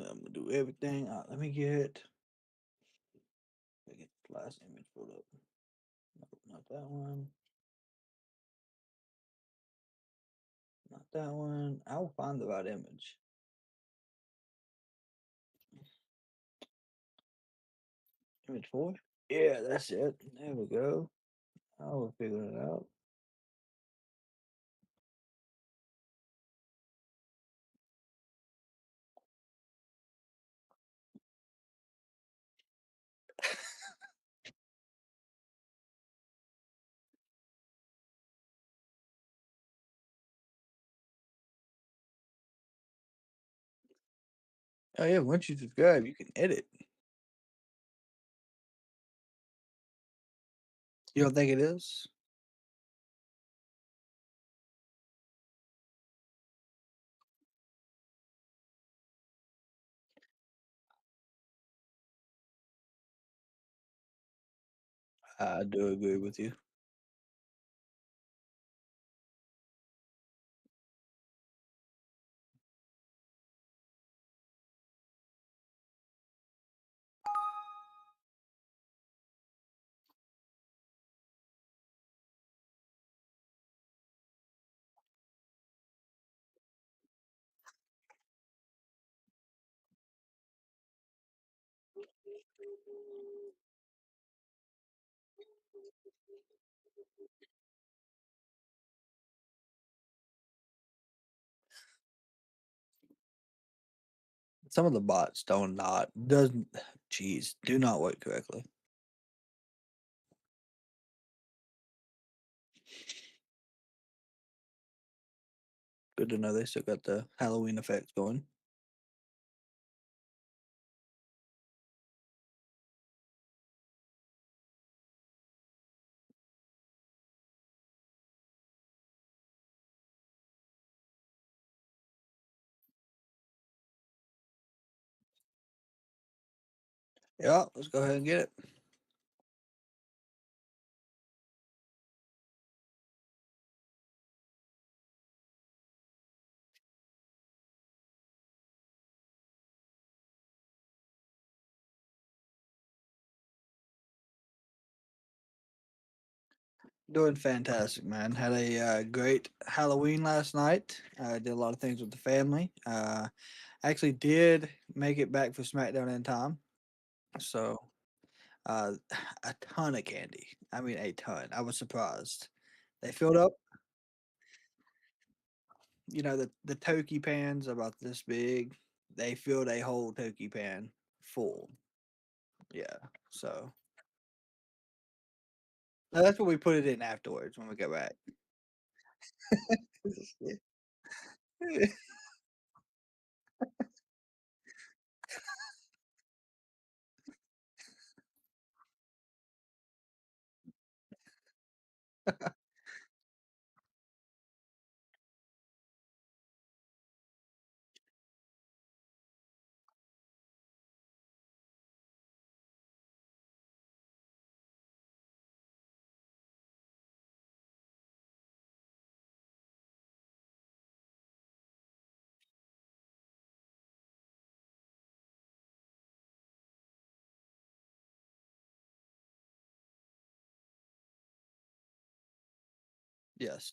I'm gonna do everything. Let me get the last image pulled up. Nope, not that one. Not that one. I'll find the right image. Image 4? Yeah, that's it. There we go. I will figure it out. Oh yeah, once you subscribe, you can edit. You don't think it is? I do agree with you. Some of the bots do not work correctly. Good to know they still got the Halloween effects going. Yeah, let's go ahead and get it. Doing fantastic, man. Had a great Halloween last night. Did a lot of things with the family. Actually did make it back for SmackDown in time. So, uh, a ton of candy. I mean, a ton. I was surprised. They filled up, the turkey pans about this big. They filled a whole turkey pan full. Yeah. So that's what we put it in afterwards when we got back. Yes.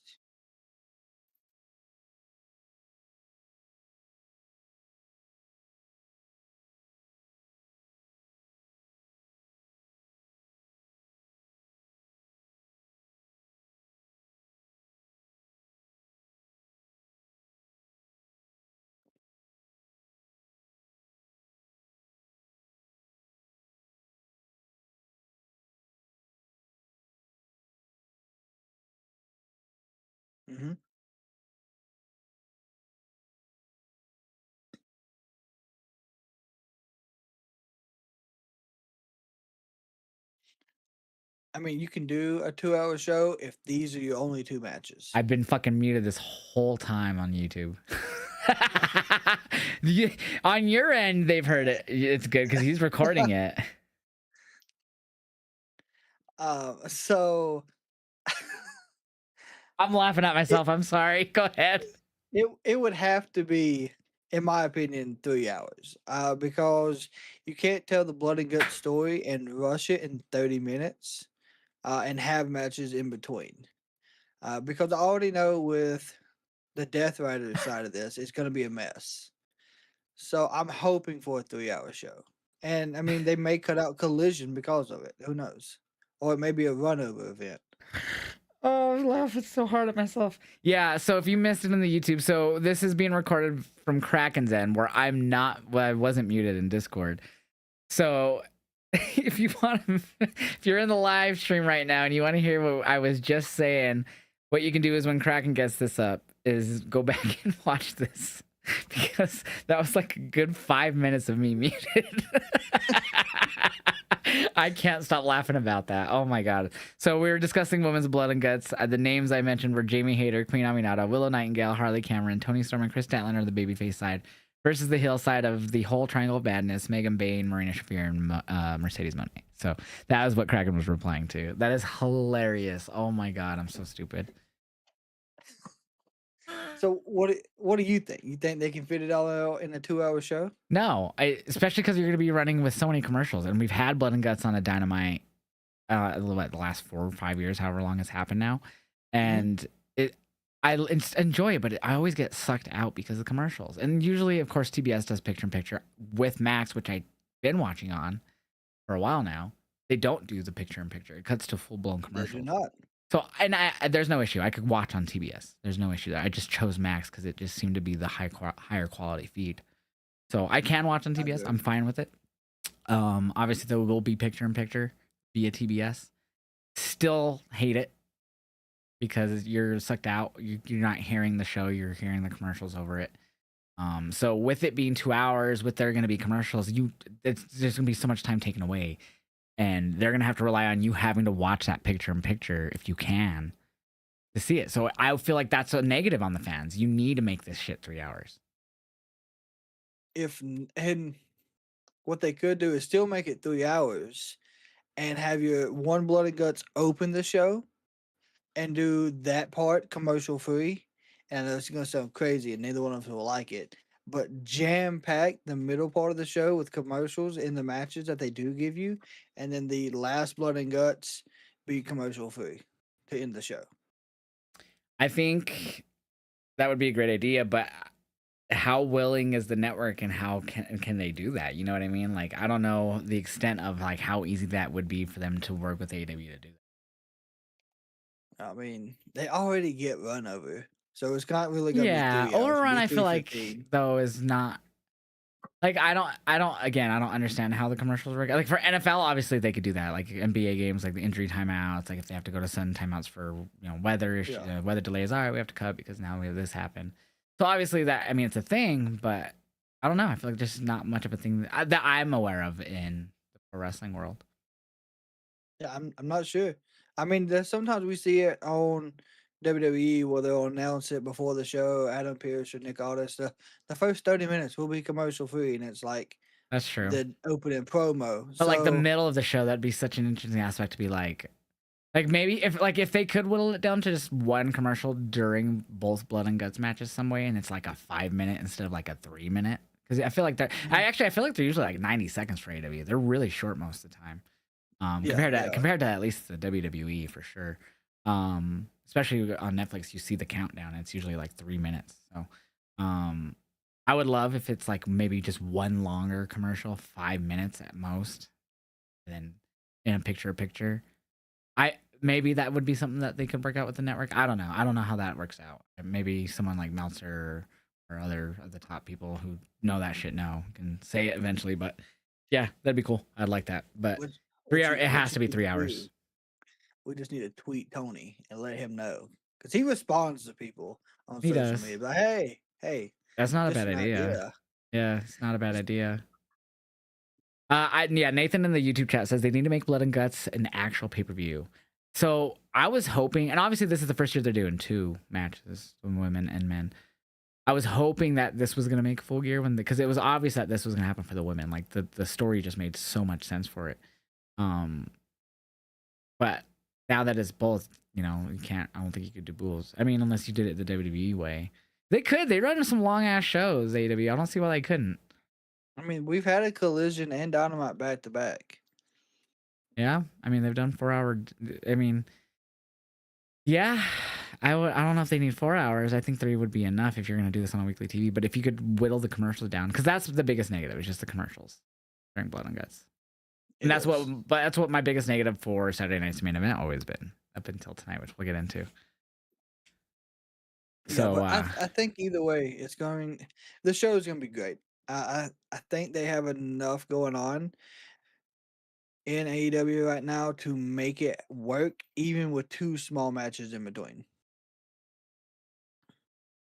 Hmm. I mean, you can do a 2-hour show if these are your only two matches. I've been fucking muted this whole time on YouTube. On your end, they've heard it. It's good because he's recording it. So I'm laughing at myself. I'm sorry. Go ahead. it would have to be in my opinion, 3 hours. Because you can't tell the blood and guts story and rush it in 30 minutes, and have matches in between. Because I already know with the Death Rider side of this, it's going to be a mess. So I'm hoping for a 3 hour show. And I mean, they may cut out Collision because of it. Who knows? Or it may be a run over event. Oh, I'm laughing so hard at myself. Yeah, so if you missed it in the YouTube, so this is being recorded from Kraken's end where I wasn't muted in Discord. So if you want to, if you're in the live stream right now and you want to hear what I was just saying, what you can do is when Kraken gets this up is go back and watch this because that was like a good 5 minutes of me muted. I can't stop laughing about that. Oh my god. So we were discussing Women's Blood and Guts. The names I mentioned were Jamie Hayter, Queen Aminata, Willow Nightingale, Harley Cameron, Tony Storm, and Chris Statlander are the babyface side versus the heel side of the whole Triangle of Badness, Megan Bayne, Marina Shafir, and Mercedes Moné. So that was what Kraken was replying to. That is hilarious. Oh my god, I'm so stupid. So what do you think? You think they can fit it all out in a 2 hour show? No, especially because you're going to be running with so many commercials, and we've had Blood and Guts on a Dynamite the last 4 or 5 years, however long it's happened now, and I enjoy it, but I always get sucked out because of commercials. And usually, of course, TBS does picture in picture with Max, which I've been watching on for a while now. They don't do the picture in picture; it cuts to full blown commercials. They do not. So, and there's no issue. I could watch on TBS. There's no issue there. I just chose Max because it just seemed to be the higher quality feed. So I can watch on TBS. I'm fine with it. Obviously, there will be picture in picture via TBS. Still hate it because you're sucked out. You're not hearing the show. You're hearing the commercials over it. So with it being 2 hours, with there going to be commercials, there's going to be so much time taken away. And they're going to have to rely on you having to watch that picture in picture if you can to see it. So I feel like that's a negative on the fans. You need to make this shit 3 hours. And what they could do is still make it 3 hours and have your One Blood and Guts open the show and do that part commercial free. And it's going to sound crazy and neither one of us will like it. But jam pack the middle part of the show with commercials in the matches that they do give you, and then the last Blood and Guts be commercial free to end the show. I think that would be a great idea, but how willing is the network and how can they do that? You know what I mean? Like, I don't know the extent of like how easy that would be for them to work with AEW to do that. I mean, they already get run over, so it's not really gonna be 3 hours. Overrun, I feel like 3:15. though is not like I don't understand how the commercials work. Like for NFL, obviously they could do that. Like NBA games, like the injury timeouts, like if they have to go to sudden timeouts for weather issues, weather delays. All right, we have to cut because now we have this happen. So obviously that it's a thing, but I don't know. I feel like there's not much of a thing that I'm aware of in the pro wrestling world. Yeah, I'm not sure. I mean, there's sometimes we see it on WWE where they'll announce it before the show. Adam Pearce or Nick Aldis. The first 30 minutes will be commercial free, and it's like That's true. the opening promo. But like the middle of the show, that'd be such an interesting aspect to be like maybe if they could whittle it down to just one commercial during both Blood and Guts matches some way, and it's like a 5 minute instead of like a 3 minute. Because I feel like I feel like they're usually like 90 seconds for AEW. They're really short most of the time. Compared to at least the WWE for sure. Especially on Netflix, you see the countdown. It's usually like 3 minutes. So, I would love if it's like maybe just one longer commercial, 5 minutes at most, and then in a picture. Maybe that would be something that they could work out with the network. I don't know. I don't know how that works out. Maybe someone like Meltzer or other of the top people who know that shit can say it eventually. But yeah, that'd be cool. I'd like that. But 3 hours. It has to be 3 hours. We just need to tweet Tony and let him know because he responds to people on social media. But hey, that's not a bad idea. Yeah, it's not a bad idea. Nathan in the YouTube chat says they need to make Blood and Guts an actual pay-per-view. So I was hoping, and obviously this is the first year they're doing 2 matches, women and men. I was hoping that this was gonna make full gear because it was obvious that this was gonna happen for the women. Like the story just made so much sense for it. But now that it's both, you can't. I don't think you could do both. I mean, unless you did it the WWE way. They could. They run some long ass shows, AEW. I don't see why they couldn't. I mean, we've had a Collision and Dynamite back to back. Yeah, I mean they've done 4 hour. I mean, yeah, I don't know if they need 4 hours. I think 3 would be enough if you're gonna do this on a weekly TV. But if you could whittle the commercials down, because that's the biggest negative, is just the commercials during Blood and Guts. And that's what my biggest negative for Saturday night's main event always been up until tonight, which we'll get into. Yeah, So but I think either way, it's going. The show is going to be great. I think they have enough going on in AEW right now to make it work, even with 2 small matches in between.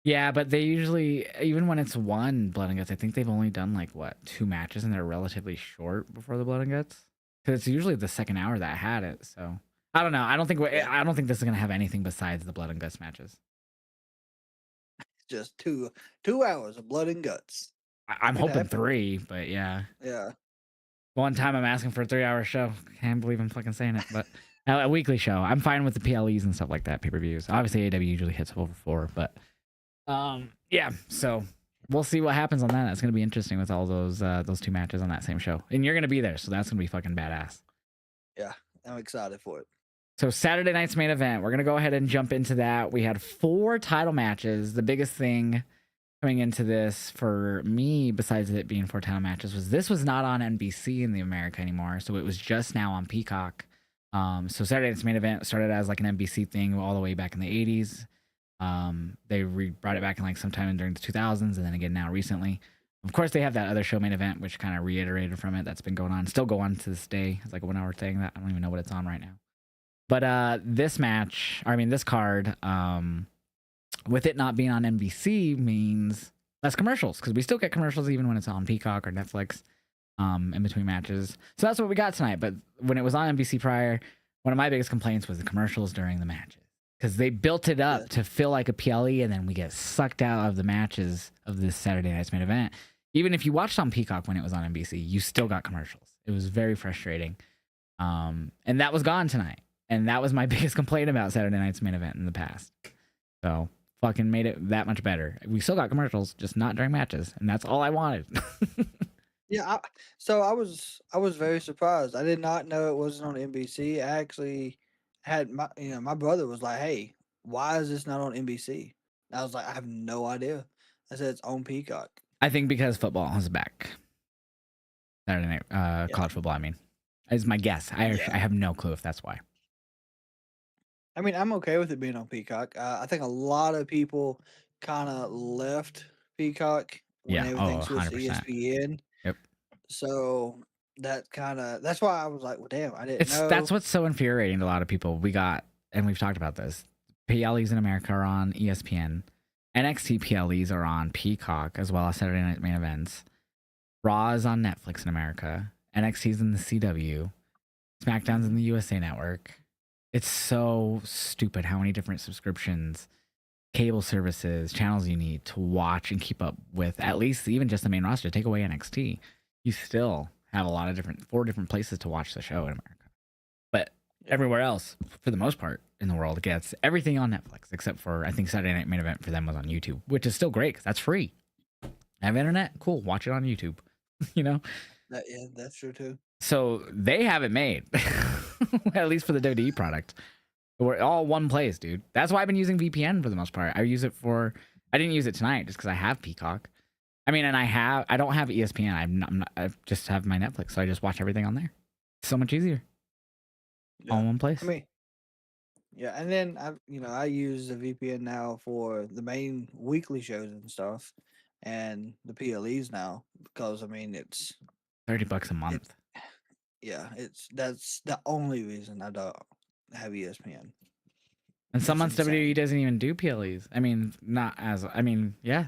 yeah, but they usually, even when it's one Blood and Guts, I think they've only done like what 2 matches, and they're relatively short before the Blood and Guts, because it's usually the second hour that had it. So I don't know. I don't think this is gonna have anything besides the Blood and Guts matches. Just 2 hours of blood and guts. I'm Could hoping happen. 3, but yeah. Yeah. One time I'm asking for a 3-hour show. Can't believe I'm fucking saying it, but a weekly show. I'm fine with the PLEs and stuff like that, pay-per-views. Obviously, AEW usually hits over 4, but yeah. So we'll see what happens on that. That's gonna be interesting with all those 2 matches on that same show, and you're gonna be there, so that's gonna be fucking badass. Yeah, I'm excited for it. So Saturday night's main event, we're gonna go ahead and jump into that. We had 4 title matches. The biggest thing coming into this for me, besides it being 4 title matches, was this was not on NBC in the America anymore, so it was just now on Peacock. So Saturday night's main event started as like an NBC thing all the way back in the 80s. They brought it back in like sometime during the 2000s, and then again now recently. Of course, they have that other show main event, which kind of reiterated from it. That's been going on, still go on to this day. It's like a 1 hour thing that I don't even know what it's on right now. But this card, with it not being on NBC means less commercials, because we still get commercials even when it's on Peacock or Netflix in between matches. So that's what we got tonight. But when it was on NBC prior, one of my biggest complaints was the commercials during the matches, because they built it up to feel like a PLE, and then we get sucked out of the matches of this Saturday night's main event. Even if you watched on Peacock when it was on NBC, you still got commercials. It was very frustrating. And that was gone tonight. And that was my biggest complaint about Saturday night's main event in the past. So fucking made it that much better. We still got commercials, just not during matches, and that's all I wanted. Yeah, so I was very surprised. I did not know it wasn't on NBC. I actually had my brother was like, "Hey, why is this not on NBC?" I was like, "I have no idea." I said it's on Peacock. I think because football is back. Saturday night, college football. I mean, is my guess. I have no clue if that's why. I mean, I'm okay with it being on Peacock. I think a lot of people kind of left Peacock when everything switched to 100%. ESPN. Yep. So that's why I was like, well, damn, I didn't know. That's what's so infuriating to a lot of people. We got, and we've talked about this, PLEs in America are on ESPN. NXT PLEs are on Peacock, as well as Saturday Night Main Events. Raw is on Netflix in America. NXT's in the CW. SmackDown's in the USA Network. It's so stupid how many different subscriptions, cable services, channels you need to watch and keep up with, at least even just the main roster. Take away NXT, you still have a lot of 4 different places to watch the show in America. But everywhere else, for the most part in the world, gets everything on Netflix, except for, I think Saturday Night Main Event for them was on YouTube, which is still great because that's free. I have internet? Cool, watch it on YouTube. You know? Yeah, that's true too. So they have it made, at least for the WWE product. We're all one place, dude. That's why I've been using VPN for the most part. I didn't use it tonight just because I have Peacock. I mean, and I don't have ESPN. I just have my Netflix, so I just watch everything on there. It's so much easier. Yeah. All in one place. I mean, yeah, and then I use the VPN now for the main weekly shows and stuff, and the PLEs now because I mean it's $30 a month. That's the only reason I don't have ESPN. And some months insane. WWE doesn't even do PLEs. I mean,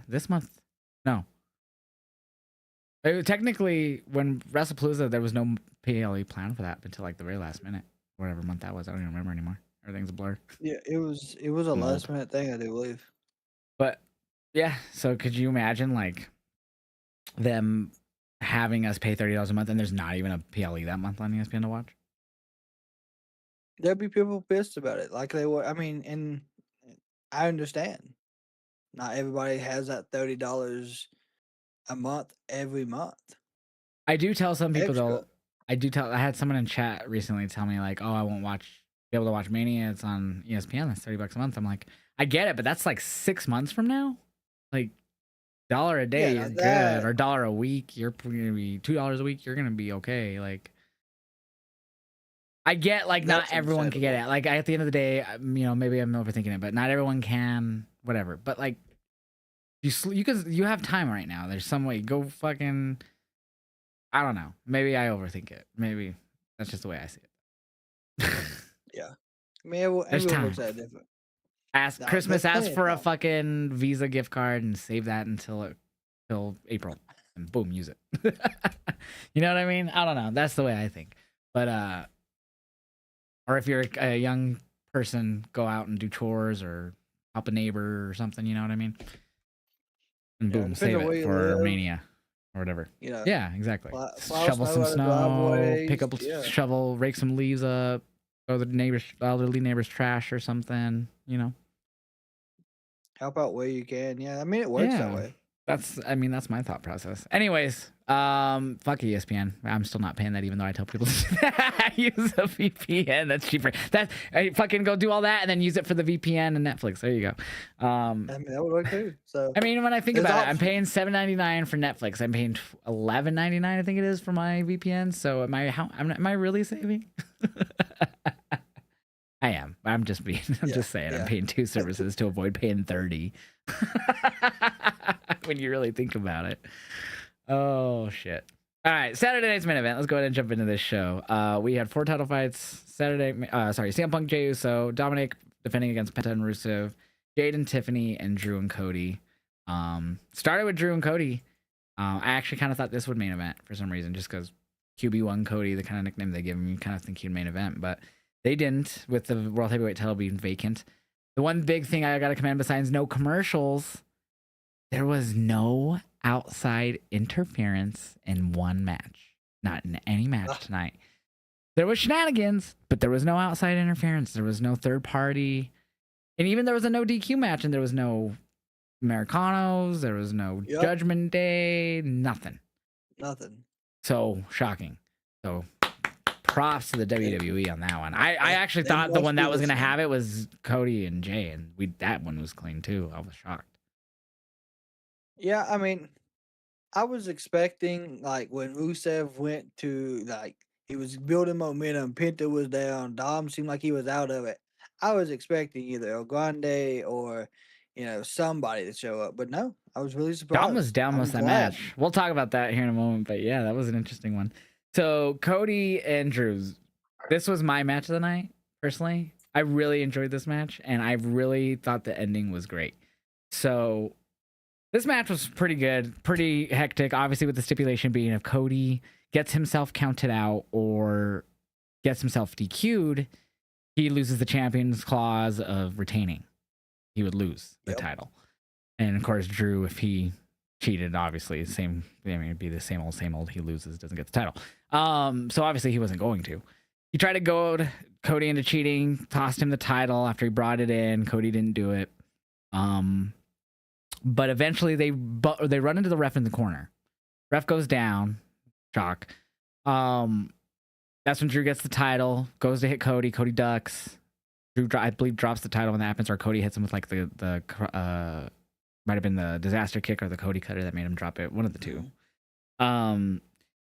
this month, no. Technically, when WrestlePalooza, there was no PLE plan for that until like the very last minute, whatever month that was. I don't even remember anymore. Everything's a blur. Yeah, it was a last minute thing, I do believe. But yeah, so could you imagine like them having us pay $30 a month and there's not even a PLE that month on ESPN to watch? There'd be people pissed about it, like they were. I mean, and I understand. Not everybody has that $30 a month every month I do tell some people extra. though. I had someone in chat recently tell me like, "Oh, I won't be able to watch Mania. It's on ESPN. That's $30 a month." I'm like, I get it, but that's like 6 months from now. Like dollar a day, Yeah, you're now good, that or dollar a week, you're gonna be $2 a week. You're gonna be okay. Like I get like not that's everyone can get understandable. it. Like at the end of the day, maybe I'm overthinking it, but not everyone can. Whatever. But like you have time right now. There's some way. Go fucking. I don't know. Maybe I overthink it. Maybe that's just the way I see it. Yeah. I mean, There's everyone looks time. at it different. Ask Now, there's Christmas. Ask plenty of for a time. fucking Visa gift card and save that until April, and boom, use it. You know what I mean? I don't know. That's the way I think. But or if you're a young person, go out and do chores or help a neighbor or something. You know what I mean? And Yeah, boom, depends save on where it you for live. Mania or whatever. You know, Yeah, exactly. plow Shovel snow some out of snow, pick driveways. up, Yeah. shovel, rake some leaves up, throw the elderly neighbor's trash or something. You know. Help out where you can. Yeah. I mean, it works that Yeah. way. That's my thought process. Anyways, fuck ESPN. I'm still not paying that, even though I tell people to use a VPN. That's cheaper. I fucking go do all that and then use it for the VPN and Netflix. There you go. I mean, that would work too. So I mean, when I think there's about it, I'm options. paying $7.99 for Netflix. I'm paying $11.99, I think it is, for my VPN. So am I really saving? I am. I'm just Yeah. saying. I'm Yeah. paying two services to avoid paying 30. When you really think about it. Oh shit. All right, Saturday night's main event. Let's go ahead and jump into this show. We had 4 title fights. CM Punk, Jey Uso, Dominic defending against Penta and Rusev, Jade and Tiffany, and Drew and Cody. Started with Drew and Cody. I actually kind of thought this would main event for some reason, just because QB1 Cody, the kind of nickname they give him, you kind of think he'd main event, but they didn't, with the World Heavyweight title being vacant. The one big thing I got to commend, besides no commercials, there was no outside interference in one match. Not in any match tonight. There was shenanigans, but there was no outside interference. There was no third party. And even there was a no DQ match, and there was no Americanos. There was no Judgment Day. Nothing. Nothing. So shocking. So props to the WWE on that one. I actually thought the one that was going to have it was Cody and Jay, and that one was clean too. I was shocked. Yeah, I mean, I was expecting, like, when Rusev went to, like, he was building momentum, Penta was down, Dom seemed like he was out of it. I was expecting either El Grande or, somebody to show up, but no, I was really surprised. Dom was down most of that match. We'll talk about that here in a moment, but yeah, that was an interesting one. So Cody and Drew's, this was my match of the night, personally. I really enjoyed this match, and I really thought the ending was great. So this match was pretty good, pretty hectic, obviously with the stipulation being if Cody gets himself counted out or gets himself DQ'd, he loses the champion's clause of retaining. He would lose the title. And of course, Drew, if he cheated, obviously, it'd be the same old, he loses, doesn't get the title. So obviously he wasn't going to. He tried to goad Cody into cheating, tossed him the title after he brought it in. Cody didn't do it. But eventually they run into the ref in the corner. Ref goes down. Shock. That's when Drew gets the title, goes to hit Cody. Cody ducks. Drew, I believe, drops the title when that happens, or Cody hits him with like the might have been the disaster kick or the Cody cutter that made him drop it. One of the two.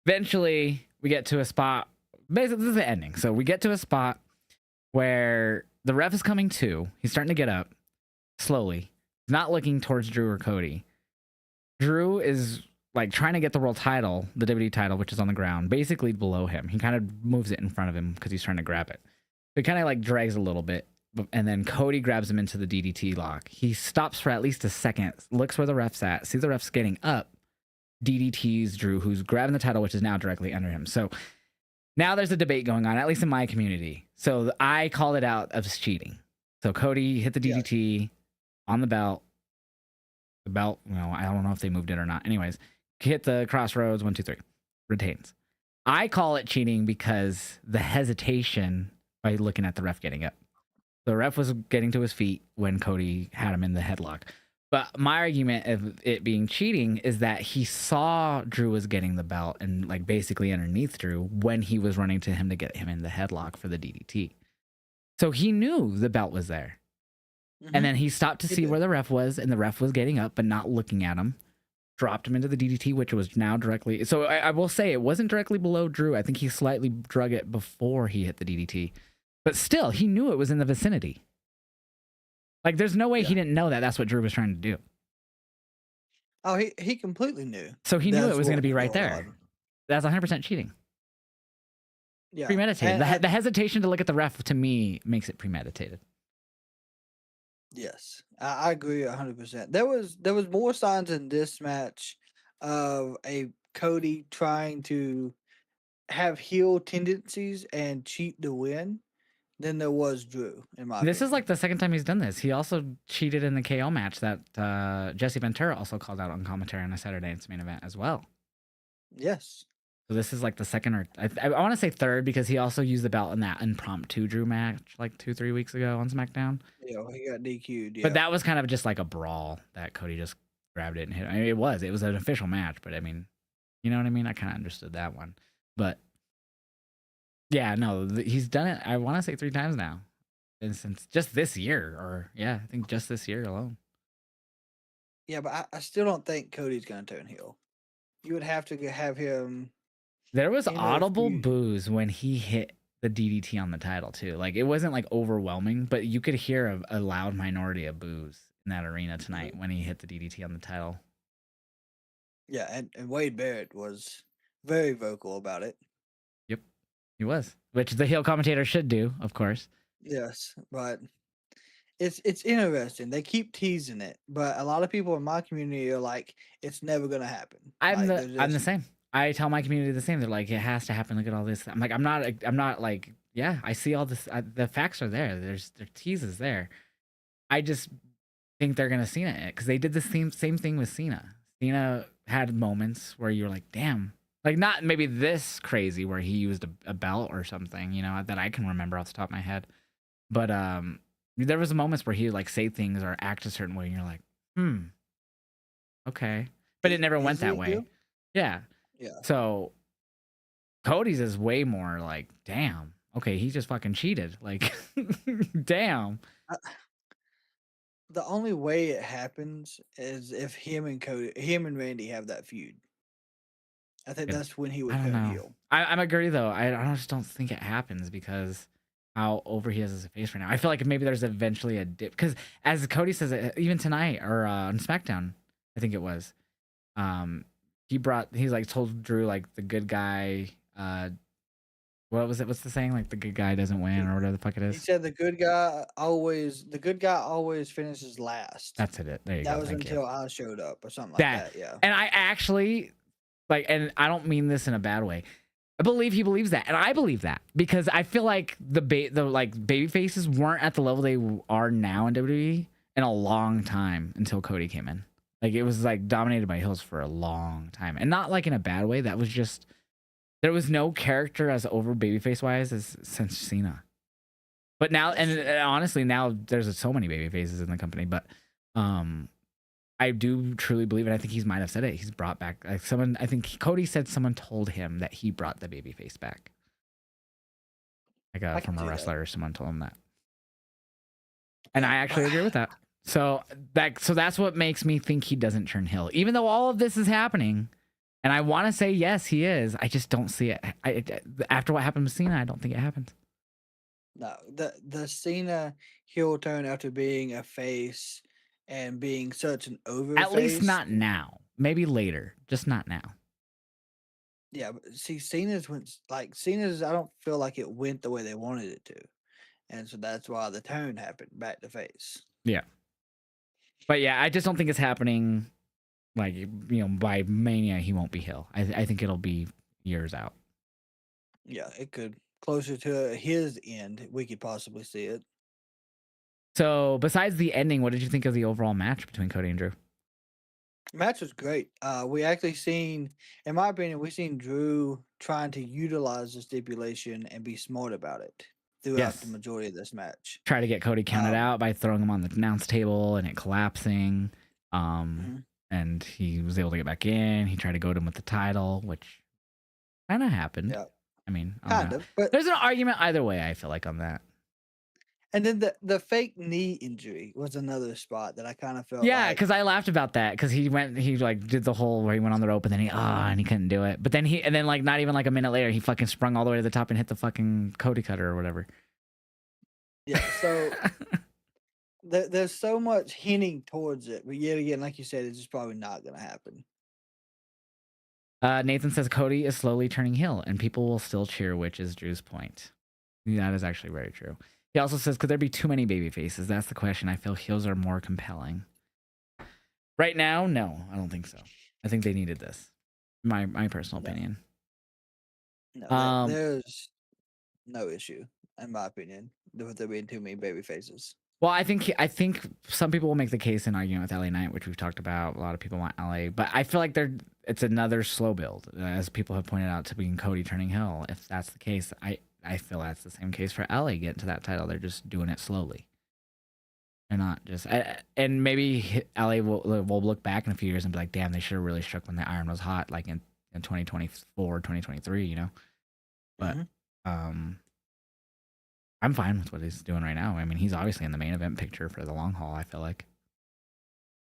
Eventually, we get to a spot. Basically, this is the ending. So we get to a spot where the ref is coming to. He's starting to get up slowly. He's not looking towards Drew or Cody. Drew is like trying to get the world title, the WWE title, which is on the ground, basically below him. He kind of moves it in front of him because he's trying to grab it. So he kind of like drags a little bit. And then Cody grabs him into the DDT lock. He stops for at least a second, looks where the ref's at, sees the ref's getting up, DDTs Drew, who's grabbing the title, which is now directly under him. So now there's a debate going on, at least in my community. So I called it out as cheating. So Cody hit the DDT on the belt. The belt, I don't know if they moved it or not. Anyways, hit the crossroads, 1, 2, 3, retains. I call it cheating because the hesitation by looking at the ref getting up. The ref was getting to his feet when Cody had him in the headlock. But my argument of it being cheating is that he saw Drew was getting the belt and like basically underneath Drew when he was running to him to get him in the headlock for the DDT. So he knew the belt was there. And then he stopped to see where the ref was, and the ref was getting up but not looking at him. Dropped him into the DDT, which was now directly. So I will say it wasn't directly below Drew. I think he slightly drug it before he hit the DDT. But still, he knew it was in the vicinity. Like, there's no way he didn't know that that's what Drew was trying to do. Oh, he completely knew. So he knew it was going to be right going there. on. That's 100% cheating. Yeah. Premeditated. The hesitation to look at the ref, to me, makes it premeditated. Yes, I agree 100%. There was more signs in this match of a Cody trying to have heel tendencies and cheat to win than there was Drew, in my This opinion. is like the second time he's done this. He also cheated in the KO match that Jesse Ventura also called out on commentary on a Saturday Night's Main Event as well. Yes. So this is like the second or I want to say third, because he also used the belt in that impromptu Drew match like 2-3 weeks ago on SmackDown. Yeah, he got DQ'd. Yeah. But that was kind of just like a brawl that Cody just grabbed it and hit. I mean, it was an official match, but I mean, you know what I mean? I kind of understood that one. But yeah, no, he's done it, I want to say 3 times now. And since just this year, or yeah, I think just this year alone. Yeah, but I still don't think Cody's gonna turn heel. You would have to have him. There was in a audible feud. boos when he hit the DDT on the title too. Like, it wasn't like overwhelming, but you could hear a loud minority of boos in that arena tonight when he hit the DDT on the title. Yeah, and Wade Barrett was very vocal about it. Yep, he was, which the heel commentator should do, of course. Yes, but it's interesting. They keep teasing it, but a lot of people in my community are like, it's never gonna happen. I'm Like, the same. I tell my community the same. They're like, it has to happen. Look at all this. I'm like, I'm not like, yeah, I see all this. The facts are there. There's teases there. I just think they're gonna Cena it, because they did the same thing with Cena. Cena had moments where you're like, damn, like, not maybe this crazy where he used a belt or something, you know, that I can remember off the top of my head. But there was moments where he would like say things or act a certain way, and you're like, okay, but it never went that way. Yeah. Yeah. So Cody's is way more like, damn, okay, he just fucking cheated. Like, damn. The only way it happens is if him and Randy have that feud. I think that's when he would I don't turn know. heel. I agree though. I just don't think it happens because how over he is as a face right now. I feel like maybe there's eventually a dip, because as Cody says, even tonight or on SmackDown, I think it was, he's like told Drew like the good guy. What was it? What's the saying? Like, the good guy doesn't win, or whatever the fuck it He is. said the good guy always finishes last. That's it. There you go. That was Thank until you. I showed up or something like that. Yeah. And I actually like, and I don't mean this in a bad way, I believe he believes that, and I believe that, because I feel like the baby faces weren't at the level they are now in WWE in a long time until Cody came in. Like, it was like dominated by heels for a long time, and not like in a bad way. That was just, there was no character as over babyface wise as since Cena. But now, and honestly, now there's so many baby faces in the company. But I do truly believe, and I think he might have said it, he's brought back like someone. I think Cody said someone told him that he brought the baby face back. Like from a wrestler or someone told him that. And I actually agree with that. So that's what makes me think he doesn't turn heel, even though all of this is happening. And I want to say yes, he is. I just don't see it. After what happened with Cena, I don't think it happens. No, the Cena heel turn after being a face and being such an over. At least not now. Maybe later, just not now. Yeah, but see, Cena's I don't feel like it went the way they wanted it to, and so that's why the turn happened back to face. Yeah, but yeah, I just don't think it's happening. Like, you know, by Mania, he won't be heel. I think it'll be years out. Yeah, it could. Closer to his end, we could possibly see it. So, besides the ending, what did you think of the overall match between Cody and Drew? Match was great. We actually in my opinion, we seen Drew trying to utilize the stipulation and be smart about it throughout the majority of this match. Try to get Cody counted out by throwing him on the announce table and it collapsing. Um, Mhm. and he was able to get back in. He tried to goad him with the title, which kind of happened. Yeah, I mean, on kind that, of. But there's an argument either way. I feel like on that. and then the fake knee injury was another spot that I kind of felt Yeah, like because I laughed about that because he like did the whole where he went on the rope and then and he couldn't do it. But then and then like not even like a minute later he fucking sprung all the way to the top and hit the fucking Cody cutter or whatever. yeah. So there's so much hinting towards it, but yet again, like you said, it's just probably not gonna happen. Nathan says Cody is slowly turning heel and people will still cheer, which is Drew's point. That is actually very true. He also says, could there be too many baby faces? That's the question. I feel heels are more compelling. Right now, no, I don't think so. I think they needed this. My personal No, opinion. no, Um, there's no issue in my opinion with there being too many baby faces. well, I think some people will make the case in arguing with LA Knight, which we've talked about. A lot of people want LA, but I feel like it's another slow build, as people have pointed out, to being Cody turning heel. If that's the case, I feel that's the same case for LA getting to that title. They're just doing it slowly. They're not just, and maybe LA will look back in a few years and be like, damn, they should have really shook when the iron was hot, like in 2024, 2023, you know? But, Hmm. um, I'm fine with what he's doing right now. I mean, he's obviously in the main event picture for the long haul, I feel like.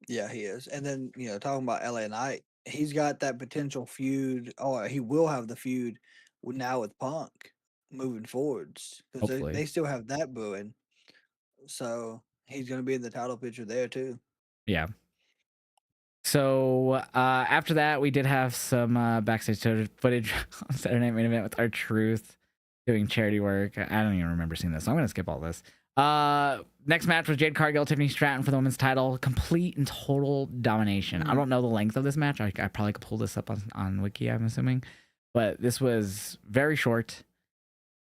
Yeah, he is. And then talking about LA Knight, he's got that potential feud, or he will have the feud now with Punk moving forwards because Hopefully. they still have that brewing. So he's going to be in the title picture there too. Yeah. So after that, we did have some backstage footage on Saturday Night Main Event with R-Truth doing charity work. I don't even remember seeing this, so I'm going to skip all this. Next match was Jade Cargill, Tiffany Stratton for the women's title. Complete and total domination. I don't know the length of this match. I probably could pull this up on Wiki, I'm assuming. But this was very short.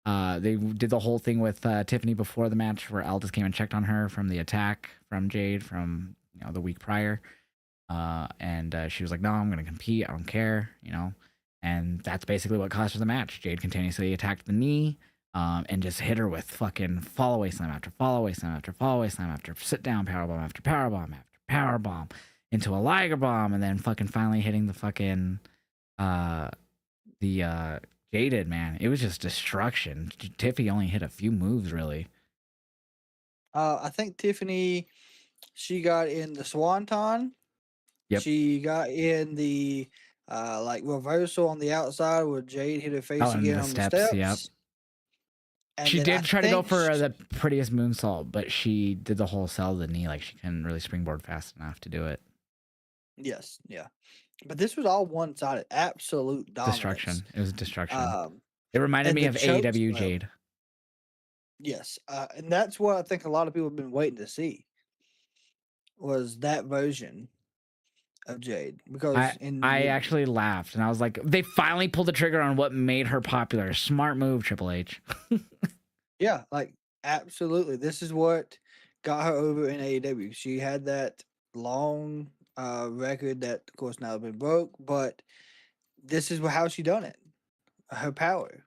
They did the whole thing with Tiffany before the match where Aldis came and checked on her from the attack from Jade from the week prior. And she was like, no, I'm going to compete. I don't care, And that's basically what cost her the match. Jade continuously attacked the knee and just hit her with fucking fall away slam after fall away slam after fall away slam after sit down powerbomb after powerbomb after powerbomb into a Liger bomb and then fucking finally hitting the fucking Jaded, man. It was just destruction. Tiffy only hit a few moves, really. I think Tiffany, she got in the Swanton. Yep. She got in the like reversal on the outside where Jade hit her face Oh, and again the on the steps, yep. steps. And She then I did try to go think for the prettiest moonsault, but she did the whole sell of the knee. Like she couldn't really springboard fast enough to do it. yes, yeah. But this was all one sided, absolute dominance. Destruction. It was destruction. Um, It reminded and me the of choke AEW slam, Jade. yes, and that's what I think a lot of people have been waiting to see was that version of Jade because I actually laughed and I was like, they finally pulled the trigger on what made her popular. Smart move, Triple H. yeah, like absolutely, this is what got her over in AEW. She had that long record that, of course, now has been broke, but this is how she done it. Her power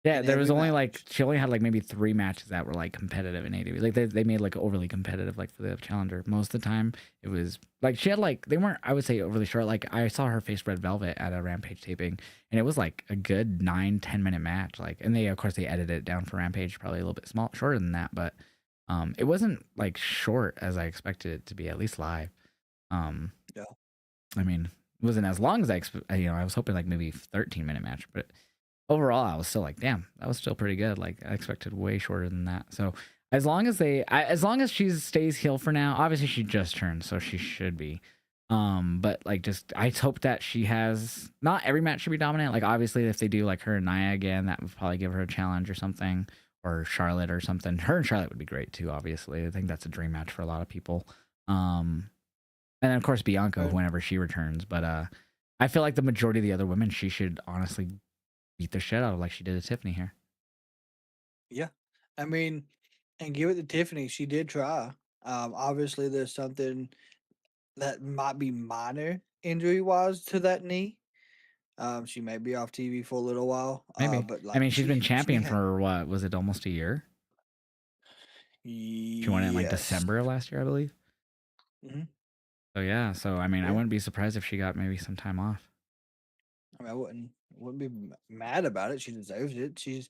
Yeah, in there was every only match. she only had like maybe 3 matches that were like competitive in AEW. Like they made like overly competitive like for the challenger. Most of the time it was like she had like they weren't I would say overly short. Like I saw her face Red Velvet at a Rampage taping and it was like a good 9-10 minute match. Like and they of course they edited it down for Rampage probably a little bit shorter than that, but it wasn't like short as I expected it to be at least live. Yeah. I mean, it wasn't as long as I was hoping like maybe 13-minute match, but overall, I was still like, damn, that was still pretty good. Like I expected way shorter than that. So as long as she stays heel for now, obviously she just turned, so she should be. But like just I hope that she has not every match should be dominant. Like obviously if they do like her and Nia again, that would probably give her a challenge or something, or Charlotte or something. Her and Charlotte would be great too, obviously. I think that's a dream match for a lot of people. And then of course Bianca whenever she returns. But I feel like the majority of the other women she should honestly beat the shit out of like she did to Tiffany here. Yeah. I mean, and give it to Tiffany, she did try. Obviously there's something that might be minor injury wise to that knee. She may be off TV for a little while. Maybe. But I like mean, she's been she champion had for what was it, almost a year? She won it in like yes. December of last year, I believe. Mhm. So yeah, so I mean, I Yeah. wouldn't be surprised if she got maybe some time off. I mean, I wouldn't be mad about it. She deserves it. She's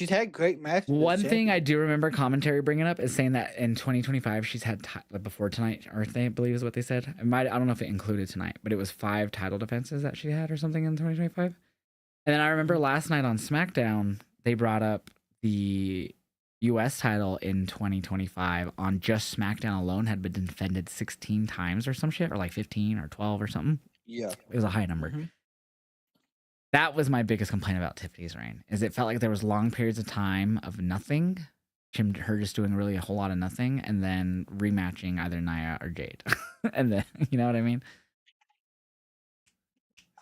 had great matches as One thing I champion. do remember commentary bringing up is saying that in 2025 she's had before tonight, Earth Day, I believe is what they said. I don't know if it included tonight, but it was 5 title defenses that she had or something in 2025. And then I remember Mhm. last night on SmackDown they brought up the US title in 2025 on just SmackDown alone had been defended 16 times or some shit, or like 15 or 12 or something. Yeah. It was a high number. Hmm. That was my biggest complaint about Tiffany's reign, is it felt like there was long periods of time of nothing, her just doing really a whole lot of nothing, and then rematching either Nia or Jade, and then you know what I mean.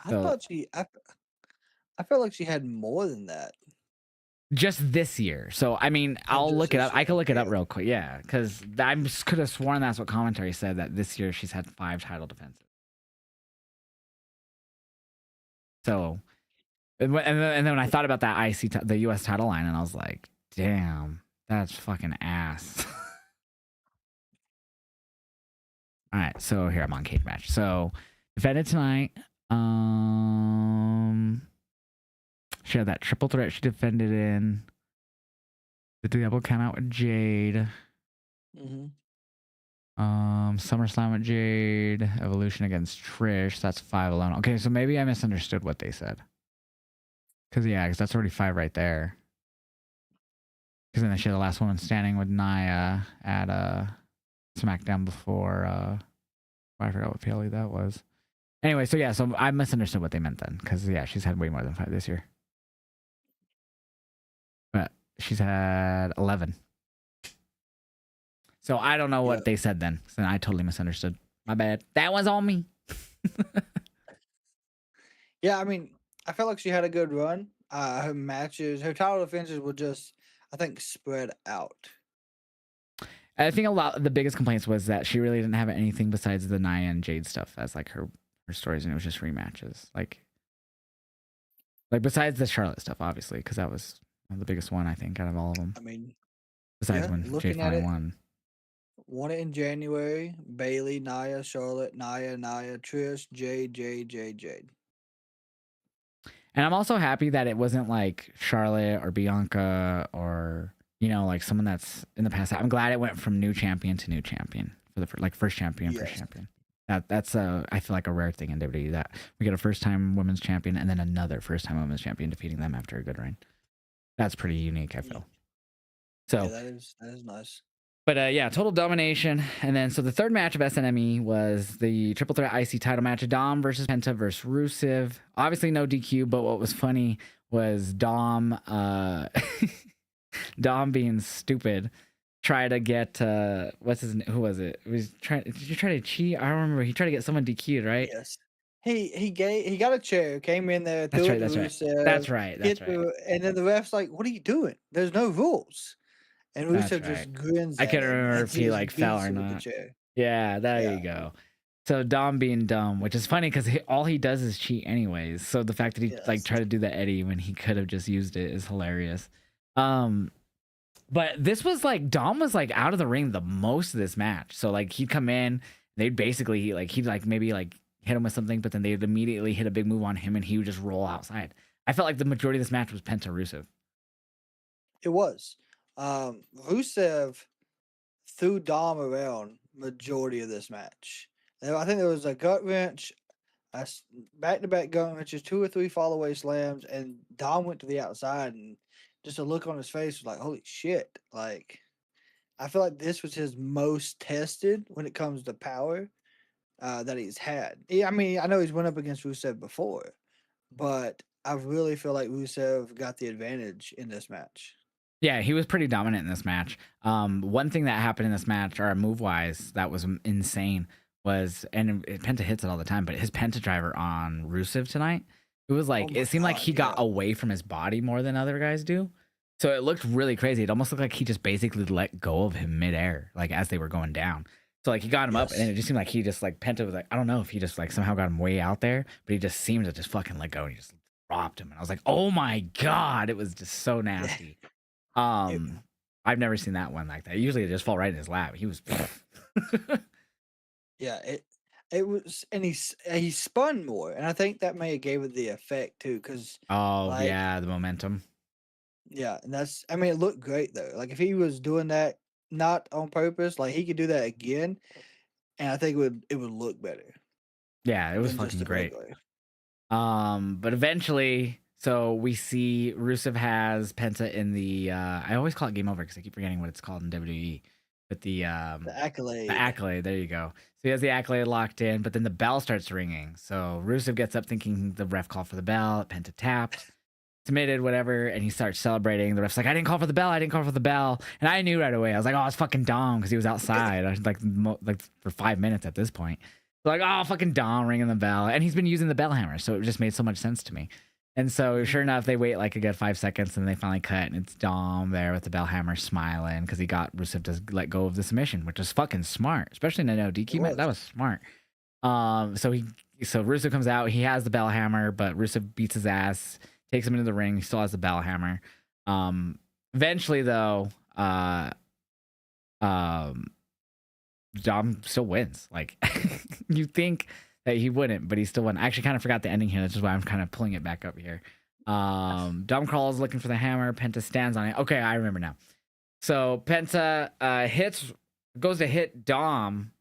I So thought I felt like she had more than that. just this year. So I mean, Oh, I'll just look it this up. I year. can look it Okay. up real quick. Yeah, because I could have sworn that's what commentary said, that this year she's had 5 title defenses. So and then when I thought about that the US title line, and I was like, damn, that's fucking ass. All right, so here I'm on cage match. So defended tonight. Um, she had that triple threat she defended in. The double count out with Jade. Hmm. SummerSlam with Jade. Evolution against Trish. That's 5 alone. Okay, so maybe I misunderstood what they said. Because that's already 5 right there. Because then she had the last woman standing with Nia at SmackDown before. I forgot what PLE that was. Anyway, so yeah, so I misunderstood what they meant then, because yeah, she's had way more than 5 this year, but she's had 11. So I don't know Yeah. what they said then. So I totally misunderstood. My bad. That was on me. Yeah. I mean, I felt like she had a good run. Her title defenses were just, I think, spread out. I think the biggest complaints was that she really didn't have anything besides the Nia and Jade stuff as like her stories, and it was just rematches. Like besides the Charlotte stuff, obviously, because that was the biggest one I think out of all of them. I mean, Besides yeah, when Jade looking at finally it, won. won it in January. Bailey, Nia, Charlotte, Nia, Trish, Jade. And I'm also happy that it wasn't like Charlotte or Bianca or like someone that's in the past. I'm glad it went from new champion to new champion for the like first champion, first Yes. champion. That's I feel like a rare thing in WWE, that we get a first time women's champion and then another first time women's champion defeating them after a good reign. That's pretty unique, I Yeah, feel. yeah, So, that is nice. but yeah, total domination. And then so the third match of SNME was the triple threat IC title match: Dom versus Penta versus Rusev. Obviously no DQ, but what was funny was Dom Dom being stupid, try to get who was it? It was trying. Did you try to cheat? I don't remember. He tried to get someone DQ'd, right? Yes. He got a chair, came in there, That's threw right. it to That's right. Rusev, That's right. That's hit right. the, and then the ref's like, "What are you doing? There's no rules." And That's Rusev right. just grins I at couldn't him remember and if he just like fell beats or him with the not. chair. Yeah, there Yeah, you go. So Dom being dumb, which is funny because all he does is cheat anyways. So the fact that he like yes. tried to do the Eddie when he could have just used it is hilarious. But this was like Dom was like out of the ring the most of this match. So like he'd come in, they'd basically he'd like maybe like hit him with something, but then they'd immediately hit a big move on him and he would just roll outside. I felt like the majority of this match was Penta Rusev. It was. Rusev threw Dom around majority of this match. And I think there was a gut wrench, back to back gut wrenches, 2 or 3 fall away slams, and Dom went to the outside, and just a look on his face was like, "Holy shit!" Like, I feel like this was his most tested when it comes to power that he's had. I mean, I know he's went up against Rusev before, but I really feel like Rusev got the advantage in this match. Yeah, he was pretty dominant in this match. One thing that happened in this match, or move wise, that was insane was, and Penta hits it all the time, but his Penta driver on Rusev tonight, it was Oh like, my it seemed like god, he got yeah. away from his body more than other guys do. So it looked really crazy. It almost looked like he just basically let go of him midair, like as they were going down. So like he got him up, and Yes. it just seemed like he just like Penta was like, I don't know if he just like somehow got him way out there, but he just seemed to just fucking let go and he just dropped him. And I was like, oh my god, it was just so nasty. It, Um, I've never seen that one like that. Usually they just fall right in his lap. He was yeah, It was, and he spun more, and I think that may have gave it the effect too, because Oh like yeah, the momentum. yeah, and that's I mean it looked great though. Like if he was doing that not on purpose, like he could do that again, and I think it would look better Yeah, it was than just fucking the great. regular. But eventually, so we see Rusev has Penta in the I always call it game over because I keep forgetting what it's called in WWE. But The the accolade. accolade, there you go. So he has the accolade locked in, but then the bell starts ringing. So Rusev gets up thinking the ref called for the bell, Penta tapped, submitted, whatever, and he starts celebrating. The ref's like, I didn't call for the bell, I didn't call for the bell. And I knew right away. I was like, oh, it's fucking Dom because he was outside like for 5 minutes at this point. So like, oh, fucking Dom ringing the bell. And he's been using the bell hammer. So it just made so much sense to me. And so sure enough, they wait like a good 5 seconds and they finally cut. And it's Dom there with the bell hammer smiling because he got Rusev to let go of the submission, which is fucking smart, especially in a no It DQ match. was. That was smart. So Rusev comes out. He has the bell hammer, but Rusev beats his ass, takes him into the ring. He still has the bell hammer. Eventually, though, um, Dom still wins. Like you think that he wouldn't, but he still won. I actually kind of forgot the ending here. That's just why I'm kind of pulling it back up here. Dom crawls looking for the hammer. Penta stands on it. Okay, I remember now. So Penta goes to hit Dom,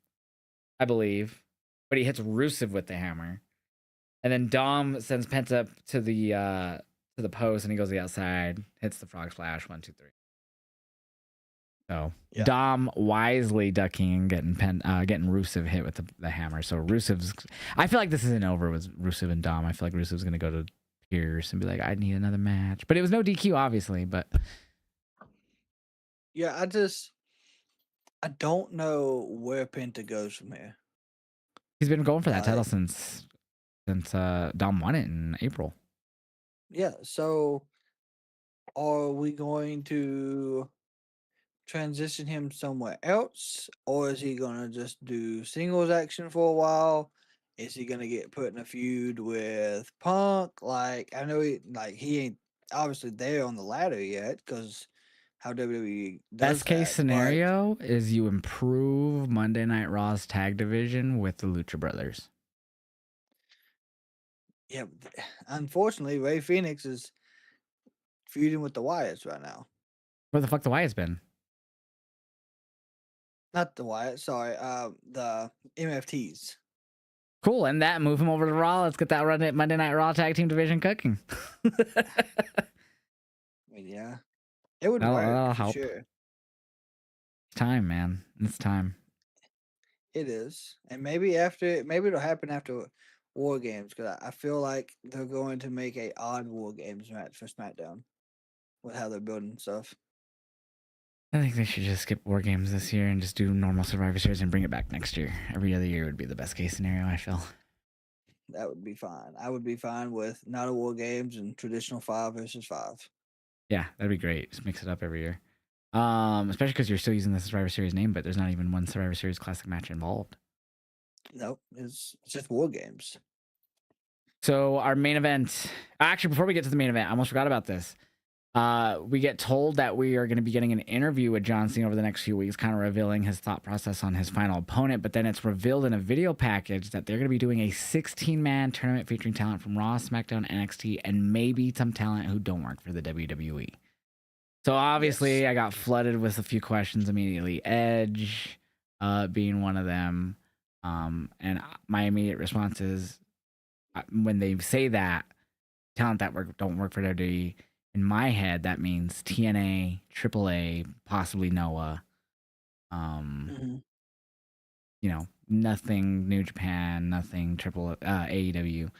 I believe, but he hits Rusev with the hammer. And then Dom sends Penta to the post, and he goes to the outside, hits the frog splash, 1, 2, 3. So Yeah. Dom wisely ducking and getting Rusev hit with the hammer. So I feel like this isn't over with Rusev and Dom. I feel like Rusev's gonna go to Pierce and be like, I need another match. But it was no DQ, obviously. But Yeah, I don't know where Penta goes from here. he's been going for that title Like, since Dom won it in April. yeah, so are we going to transition him somewhere else, or is he gonna just do singles action for a while? Is he gonna get put in a feud with Punk? Like I know he ain't obviously there on the ladder yet because how WWE does Best case that, but scenario is you improve Monday Night Raw's tag division with the Lucha Brothers. yeah, unfortunately Ray Phoenix is feuding with the Wyatts right now. Where the fuck the Wyatt's been? Not the Wyatt, sorry, the MFTs. Cool, and that move him over to Raw. Let's get that run at Monday Night Raw tag team division cooking. I mean, yeah, it would That'll work for help. sure. It's time, man. It's time. It is, and maybe it'll happen after War Games because I feel like they're going to make a odd War Games match for SmackDown with how they're building stuff. I think they should just skip War Games this year and just do normal Survivor Series and bring it back next year. Every other year would be the best case scenario, I feel. That would be fine. I would be fine with not a War Games and traditional 5 versus 5. Yeah, that'd be great. Just mix it up every year. Especially because you're still using the Survivor Series name, but there's not even one Survivor Series Classic match involved. Nope, it's just War Games. So our main event. Actually, before we get to the main event, I almost forgot about this. We get told that we are going to be getting an interview with John Cena over the next few weeks, kind of revealing his thought process on his final opponent. But then it's revealed in a video package that they're going to be doing a 16-man tournament featuring talent from Raw, SmackDown, NXT, and maybe some talent who don't work for the WWE. So obviously, Yes. I got flooded with a few questions immediately. Edge being one of them. And my immediate response is, when they say that, talent that don't work for WWE, in my head, that means TNA, AAA, possibly Noah. Mhm. Nothing New Japan, nothing AEW.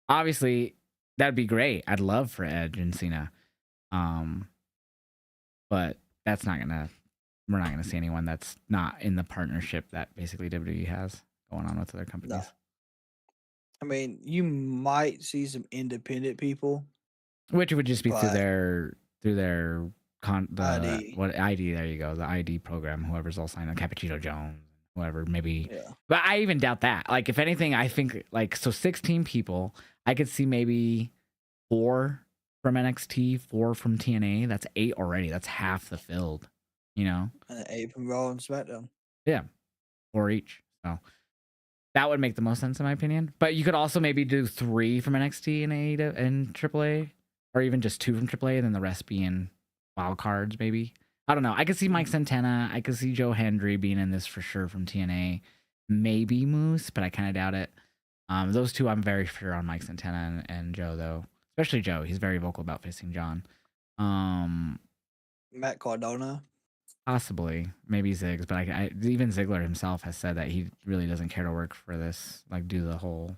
Obviously, that'd be great. I'd love for Edge and Cena. But that's not gonna. We're not gonna see anyone that's not in the partnership that basically WWE has going on with other companies. No, I mean you might see some independent people, Which would just be through but their ID, what ID, there you go, the ID program, whoever's all signed on, Cappuccino Jones, whoever, maybe. yeah, But I even doubt that. Like, if anything, I think, like, so 16 people, I could see maybe 4 from NXT, 4 from TNA. That's 8 already. That's half the field, and 8 from Raw and SmackDown. Yeah, 4 each. So That would make the most sense in my opinion. But you could also maybe do 3 from NXT and AEW and AAA, or even just 2 from AAA, and then the rest being wild cards. Maybe I don't know. I could see Mike Santana. I could see Joe Hendry being in this for sure from TNA. Maybe Moose, but I kind of doubt it. Those two I'm very sure on, Mike Santana and Joe though. Especially Joe. He's very vocal about facing John. Matt Cardona. Possibly, maybe Ziggs, but even Ziggler himself has said that he really doesn't care to work for this, like do the whole,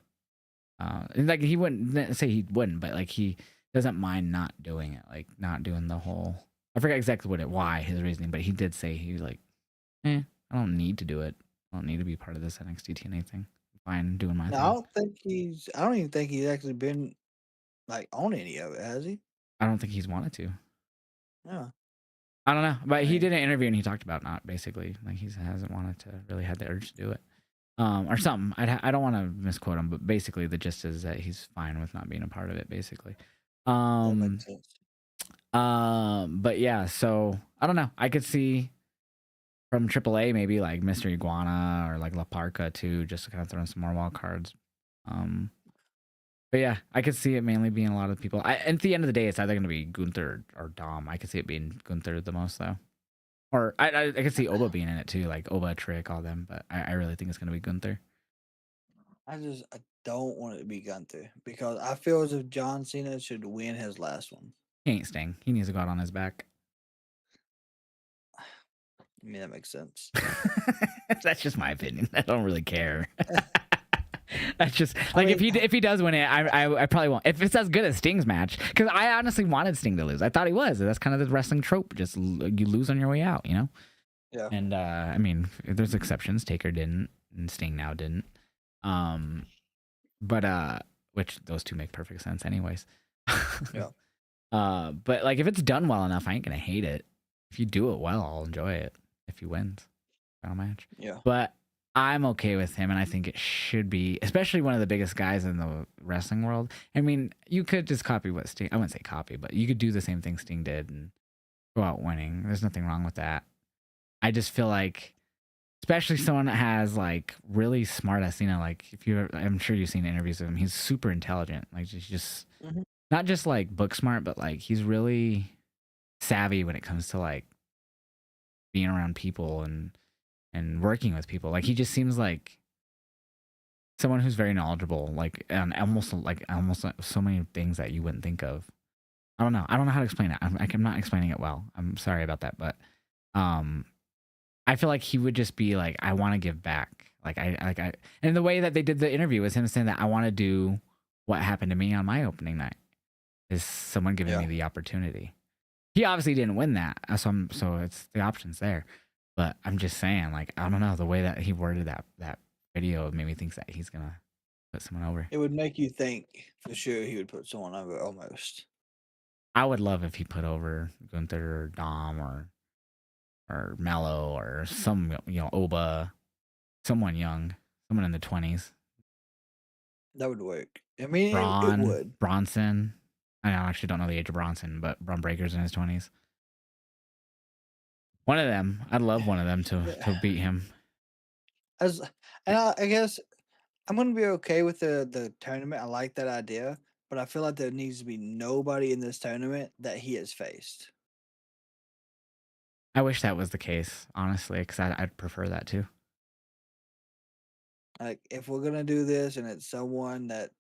and like he wouldn't say he wouldn't, but like he doesn't mind not doing it, like not doing the whole. I forget exactly why his reasoning, but he did say he's like, I don't need to do it. I don't need to be part of this NXT TNA thing. I'm fine doing my thing. I don't even think he's actually been like on any of it, has he? I don't think he's wanted to. Yeah. I don't know, but he did an interview and he talked about not basically like he hasn't wanted to really had the urge to do it, or something. I don't want to misquote him, but basically the gist is that he's fine with not being a part of it. Basically, That makes sense. but yeah, so I don't know. I could see from AAA maybe like Mr. Iguana or like La Parca too, just to kind of throw in some more wild cards. But yeah, I could see it mainly being a lot of people. At the end of the day, it's either going to be Gunther or Dom. I could see it being Gunther the most, though. Or I could see Oba being in it, too. Like Oba, Trick, all them. But I really think it's going to be Gunther. I don't want it to be Gunther because I feel as if John Cena should win his last one. He ain't Sting. He needs to go out on his back. I mean, that makes sense. That's just my opinion. I don't really care. That's just like if he does win it, I probably won't. If it's as good as Sting's match, because I honestly wanted Sting to lose. I thought he was. That's kind of the wrestling trope. Just you lose on your way out, you know. Yeah. And I mean, there's exceptions. Taker didn't, and Sting now didn't. But which those two make perfect sense, anyways. Yeah. But like if it's done well enough, I ain't gonna hate it. If you do it well, I'll enjoy it. If he wins, final match. Yeah. But I'm okay with him, and I think it should be, especially one of the biggest guys in the wrestling world. I mean, you could just copy what Sting. I wouldn't say copy, but you could do the same thing Sting did and go out winning. There's nothing wrong with that. I just feel like, especially someone that has like really smart ass, like I'm sure you've seen interviews of him. He's super intelligent. Like he's just not just like book smart, but like he's really savvy when it comes to like being around people and working with people. Like he just seems like someone who's very knowledgeable, like and almost so many things that you wouldn't think of. I don't know how to explain it. I'm not explaining it well. I'm sorry about that, but I feel like he would just be like, I want to give back. And the way that they did the interview was him saying that I want to do what happened to me on my opening night. Is someone giving me the opportunity. He obviously didn't win that, so it's the options there. But I'm just saying, like, I don't know, the way that he worded that video made me think that he's gonna put someone over. It would make you think for sure he would put someone over almost. I would love if he put over Gunther or Dom or Mello or some, Oba, someone young, someone in the 20s. That would work. I mean, it would. Bronson. I actually don't know the age of Bronson, but Braun Breaker's in his 20s. One of them. I'd love one of them to beat him. I guess I'm gonna be okay with the tournament. I like that idea, but I feel like there needs to be nobody in this tournament that he has faced. I wish that was the case, honestly, because I'd prefer that too. Like, if we're gonna do this, and it's someone that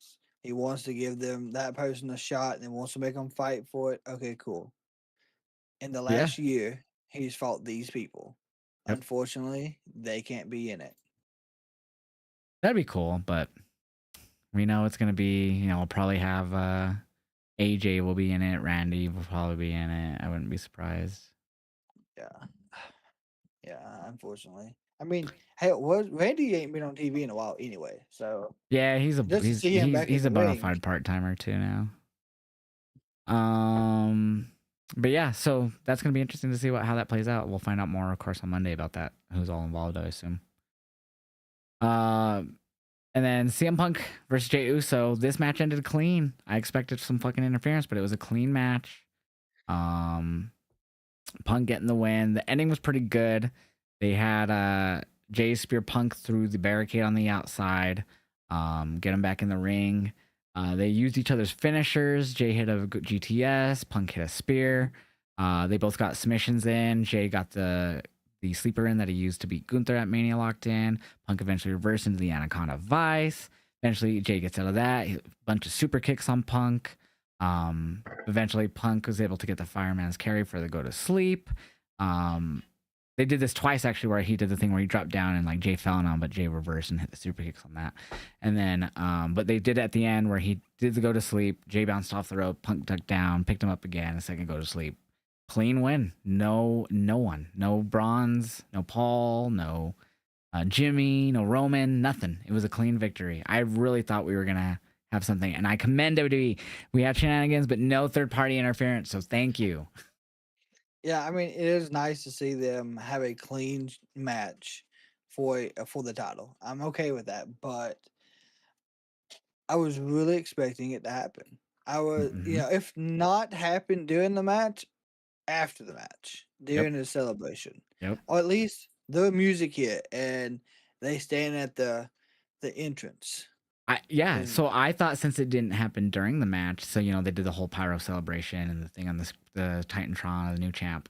he wants to give that person a shot and wants to make them fight for it, okay, cool. In the last year, he's fought these people. Yep. Unfortunately, they can't be in it. That'd be cool, but we know it's gonna be. We'll probably have AJ will be in it. Randy will probably be in it. I wouldn't be surprised. Yeah, unfortunately. I mean, hey, Randy ain't been on TV in a while anyway, so yeah, he's a bona fide part timer too now. But yeah, so that's gonna be interesting to see how that plays out. We'll find out more, of course, on Monday about that. Who's all involved, I assume. And then CM Punk versus Jey Uso. This match ended clean. I expected some fucking interference, but it was a clean match. Punk getting the win. The ending was pretty good. They had Jay spear Punk through the barricade on the outside, get him back in the ring. They used each other's finishers. Jay hit a GTS, Punk hit a spear. They both got submissions in. Jay got the sleeper in that he used to beat Gunther at Mania locked in. Punk eventually reversed into the Anaconda Vice. Eventually, Jay gets out of that. A bunch of super kicks on Punk. Eventually, Punk was able to get the fireman's carry for the go to sleep. They did this twice actually, where he did the thing where he dropped down and like Jay fell on him, but Jay reversed and hit the super kicks on that. And then, but they did it at the end where he did the go to sleep. Jay bounced off the rope. Punk ducked down, picked him up again. A second go to sleep. Clean win. No one. No Bronze. No Paul. No Jimmy. No Roman. Nothing. It was a clean victory. I really thought we were gonna have something, and I commend WWE. We have shenanigans, but no third party interference. So thank you. Yeah, I mean, it is nice to see them have a clean match for the title. I'm okay with that, but I was really expecting it to happen. I was, Mm-hmm. if not happen during the match, after the match, Yep. during the celebration, Yep. or at least the music hit and they stand at the entrance. Yeah, And so I thought since it didn't happen during the match, so they did the whole pyro celebration and the thing on the Titantron, the new champ.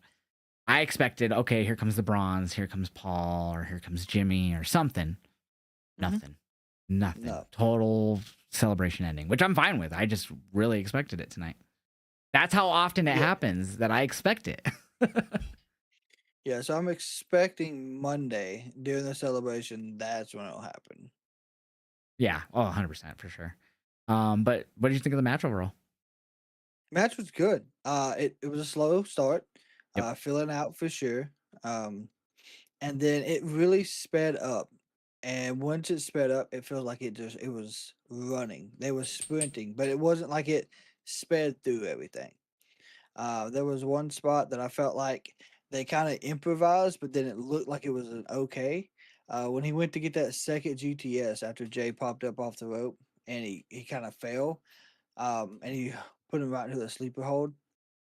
I expected, okay, here comes the Bronze, here comes Paul, or here comes Jimmy, or something. Mhm. Nothing. No, Total celebration ending, which I'm fine with. I just really expected it tonight. That's how often it yeah, happens that I expect it. yeah. So I'm expecting Monday during the celebration. That's when it'll happen. Yeah, 100% for sure. But what did you think of the match overall? Match was good. It was a slow start, Yep. filling out for sure. And then it really sped up. And once it sped up, it feels like it was running. They were sprinting, but it wasn't like it sped through everything. There was one spot that I felt like they kind of improvised, but then it looked like it was an okay. When he went to get that second GTS after Jay popped up off the rope and he kind of fell, and he put him right into the sleeper hold.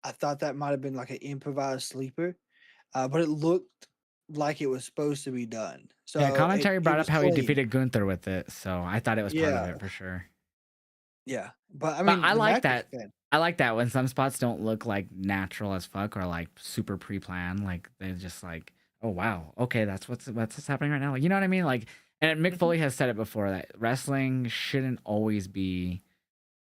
I thought that might have been like an improvised sleeper, but it looked like it was supposed to be done. Yeah, So commentary it brought up was how he clean. defeated Gunther with it, so I thought it was part of Yeah, it for sure. yeah. But I But mean, I the like match was that. fan. I like that when some spots don't look like natural as fuck or like super pre-planned. Like they're just like, oh wow, okay, that's what's happening right now. Like, you know what I mean? Like, and Mick Mhm. Foley has said it before that wrestling shouldn't always be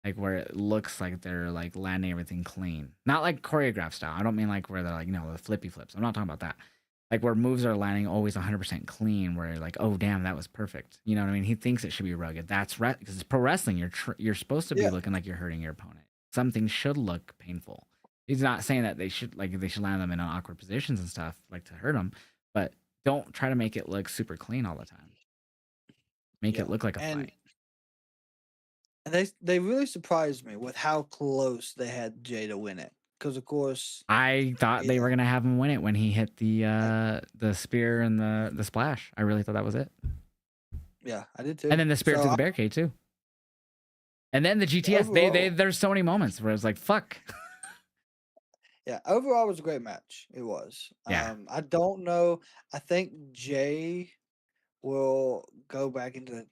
like where it looks like they're like landing everything clean. Not like choreographed style. I don't mean like where they're like, the flippy flips. I'm not talking about that. Like where moves are landing always 100% clean, where you're like, oh damn, that was perfect. You know what I mean? He thinks it should be rugged. That's because it's pro wrestling. You're supposed to be Yeah, looking like you're hurting your opponent. Something should look painful. He's not saying that they should land them in awkward positions and stuff like to hurt them, but don't try to make it look super clean all the time. Make it yeah. look like a And fight. they really surprised me with how close they had Jay to win it. Because of course, I thought they yeah, were gonna have him win it when he hit the spear and the splash. I really thought that was it. yeah, I did And too. then the spear So through the barricade too. And then the GTS. They overall, there's so many moments where it's like fuck. yeah, overall it was a great match. It was. Yeah, I don't know. I think Jay will go back into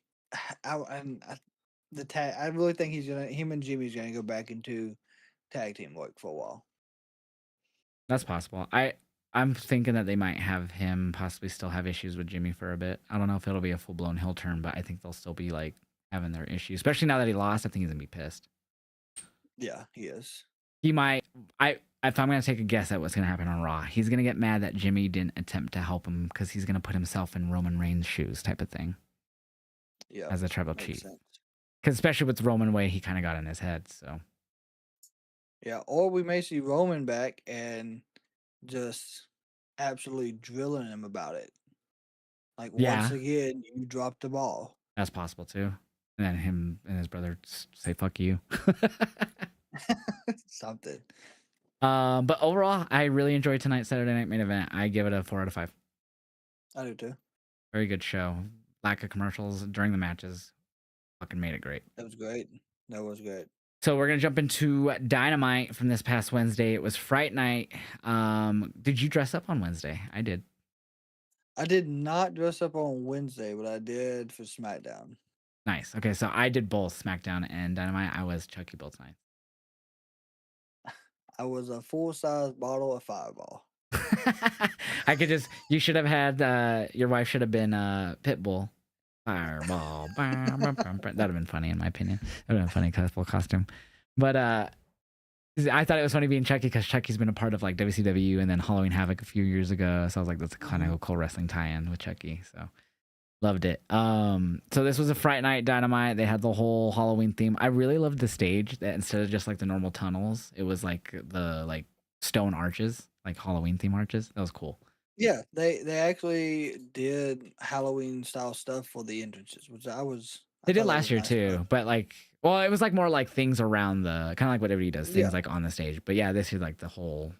the tag. I really think him and Jimmy's gonna go back into tag team work for a while. that's possible. I'm thinking that they might have him possibly still have issues with Jimmy for a bit. I don't know if it'll be a full blown heel turn, but I think they'll still be like having their issues, especially now that he lost. I think he's gonna be pissed. Yeah, he is. He might. If I'm gonna take a guess at what's gonna happen on Raw, he's gonna get mad that Jimmy didn't attempt to help him because he's gonna put himself in Roman Reigns' shoes, type of thing, Yeah, as a tribal makes chief. sense. Because especially with Roman way, he kind of got in his head. So Yeah, or we may see Roman back and just absolutely drilling him about it. Like once yeah, again, you dropped the ball. that's possible too. And then him and his brother say "fuck you." Something. But overall, I really enjoyed tonight's Saturday Night Main Event. I give it a 4 out of 5. I do too. Very good show. Lack of commercials during the matches, fucking made it great. That was great. That was great. So we're gonna jump into Dynamite from this past Wednesday. It was Fright Night. Did you dress up on Wednesday? I did. I did not dress up on Wednesday, but I did for SmackDown. Nice. Okay, so I did both SmackDown and Dynamite. I was Chucky both nights. I was a full size bottle of Fireball. I could just. You should have had. Your wife should have been Pitbull. Fireball. That'd have been funny in my opinion. That would have been a funny colorful costume. But I thought it was funny being Chucky because Chucky's been a part of like WCW and then Halloween Havoc a few years ago. So I was like, that's a kind of a cool wrestling tie-in with Chucky. So loved it. So this was a Fright Night Dynamite. They had the whole Halloween theme. I really loved the stage that instead of just like the normal tunnels, it was like the like stone arches, like Halloween theme arches. That was cool. Yeah, they actually did Halloween style stuff for the entrances, which I They did thought that last was a year nice touch. too, but like, well, it was like more like things around the kind of like what WWE does, Yeah, things like on the stage. But yeah, this year like the whole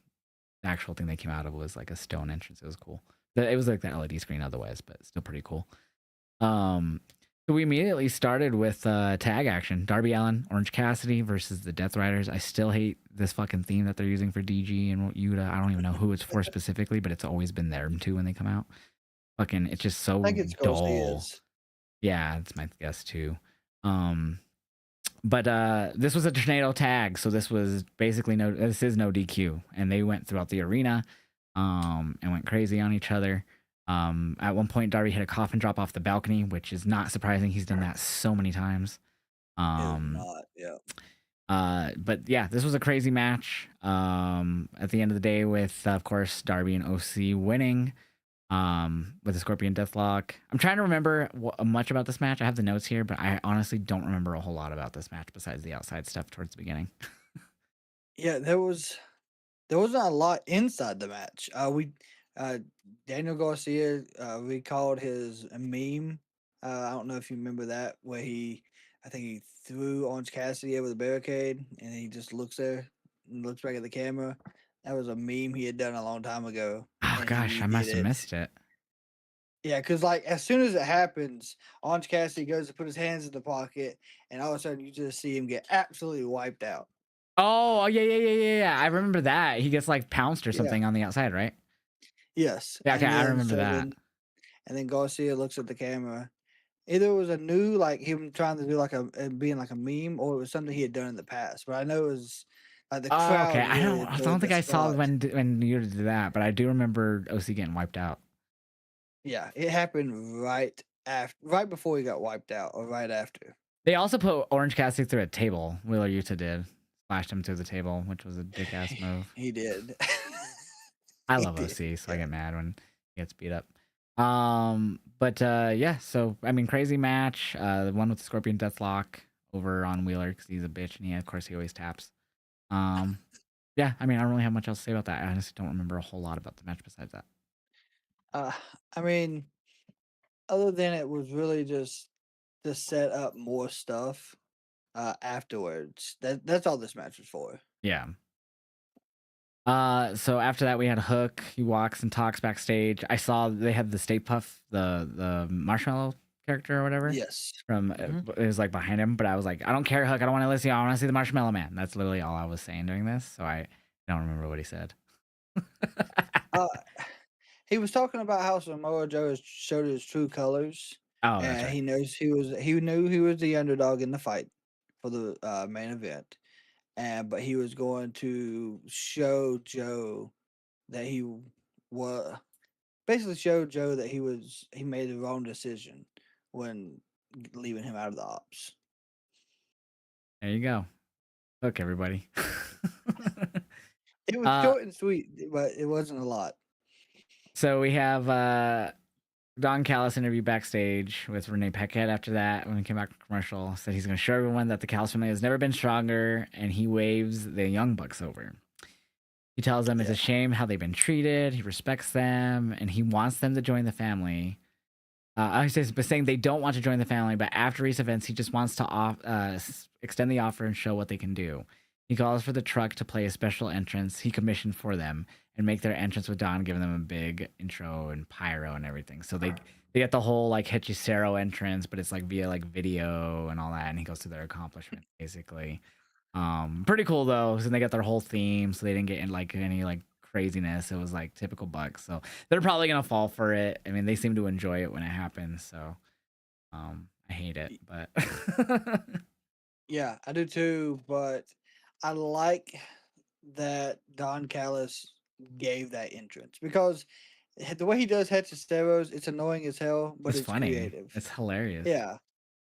actual thing they came out of was like a stone entrance. It was cool. It was like the LED screen otherwise, but still pretty cool. Um, so we immediately started with tag action: Darby Allin, Orange Cassidy versus the Death Riders. I still hate this fucking theme that they're using for DG and Yuta. I don't even know who it's for specifically, but it's always been there too when they come out. Fucking, it's just I so think it's because he dull. is. Yeah, it's my guess too. Um, but this was a tornado tag, so this was basically this is no DQ, and they went throughout the arena, and went crazy on each other. At one point, Darby hit a coffin drop off the balcony, which is not surprising. He's done that so many times. It is Um, not. Yeah. but yeah, this was a crazy match. At the end of the day, with of course Darby and OC winning. With the Scorpion Deathlock. I'm trying to remember much about this match. I have the notes here, but I honestly don't remember a whole lot about this match besides the outside stuff towards the beginning. Yeah, there wasn't a lot inside the match. We uh Daniel Garcia recalled his meme. I don't know if you remember that where I think he threw Orange Cassidy over the barricade and he just looks there and looks back at the camera. That was a meme he had done a long time ago Oh and he gosh, I redid must have it. missed it. Yeah, because like as soon as it happens, Orange Cassidy goes to put his hands in the pocket, and all of a sudden you just see him get absolutely wiped out. Oh, yeah. I remember that. He gets like pounced or Yeah. something on the outside, right? Yes. Yeah, okay, I remember that. And then Garcia looks at the camera. Either it was a new like him trying to do like being like a meme, or it was something he had done in the past. But I know it was like the Oh, okay. crowd I really don't. I don't enjoyed think the I saw spot. when you did that, but I do remember OC getting wiped out. Yeah, it happened right before he got wiped out, or right after. They also put Orange Cassidy through a table. Wheeler Yuta did. Splashed him through the table, which was a dick ass move. He did. I He love did. OC, so I Yeah. get mad when he gets beat up. But yeah, so I mean, crazy match. The one with the Scorpion Deathlock over on Wheeler because he's a bitch and of course he always taps. Um, yeah, I mean, I don't really have much else to say about that. I honestly don't remember a whole lot about the match besides that. Uh, I mean, other than it was really just to set up more stuff afterwards. That's all this match was for. Yeah. So after that we had Hook. He walks and talks backstage. I saw they had the Stay Puff, the marshmallow character or whatever. Yes. From Mhm. it was like behind him, but I was like, I don't care, Hook. I don't want to listen. I want to see the Marshmallow Man. That's literally all I was saying during this. So I don't remember what he said. Uh, he was talking about how Samoa Joe has showed his true colors, Oh, that's and right. he knew he was the underdog in the fight for the main event, but he was going to show Joe that was basically showed Joe that he made the wrong decision when leaving him out of the ops. There you go. Hook, everybody. It was uh, short and sweet, but it wasn't a lot. so we have Don Callis interview backstage with Renee Paquette after that. When he came back from commercial, said he's going to show everyone that the Callis family has never been stronger, and he waves the Young Bucks over. He tells them it's Yeah. a shame how they've been treated. He respects them, and he wants them to join the family. I was just saying they don't want to join the family, but after recent events, he just wants to extend the offer and show what they can do. He calls for the truck to play a special entrance he commissioned for them and make their entrance with Don, giving them a big intro and pyro and everything. So they get the whole like Hechicero entrance, but it's like via like video and all that, and he goes through their accomplishments basically. Pretty cool though, and they got their whole theme, so they didn't get in like any like craziness. It was like typical Bucks. So they're probably gonna fall for it. I mean, they seem to enjoy it when it happens. So I hate it, but Yeah, I do too, but I like that Don Callis gave that entrance because the way he does heads to steroids, it's annoying as hell, but it's it's funny. creative. It's hilarious. Yeah.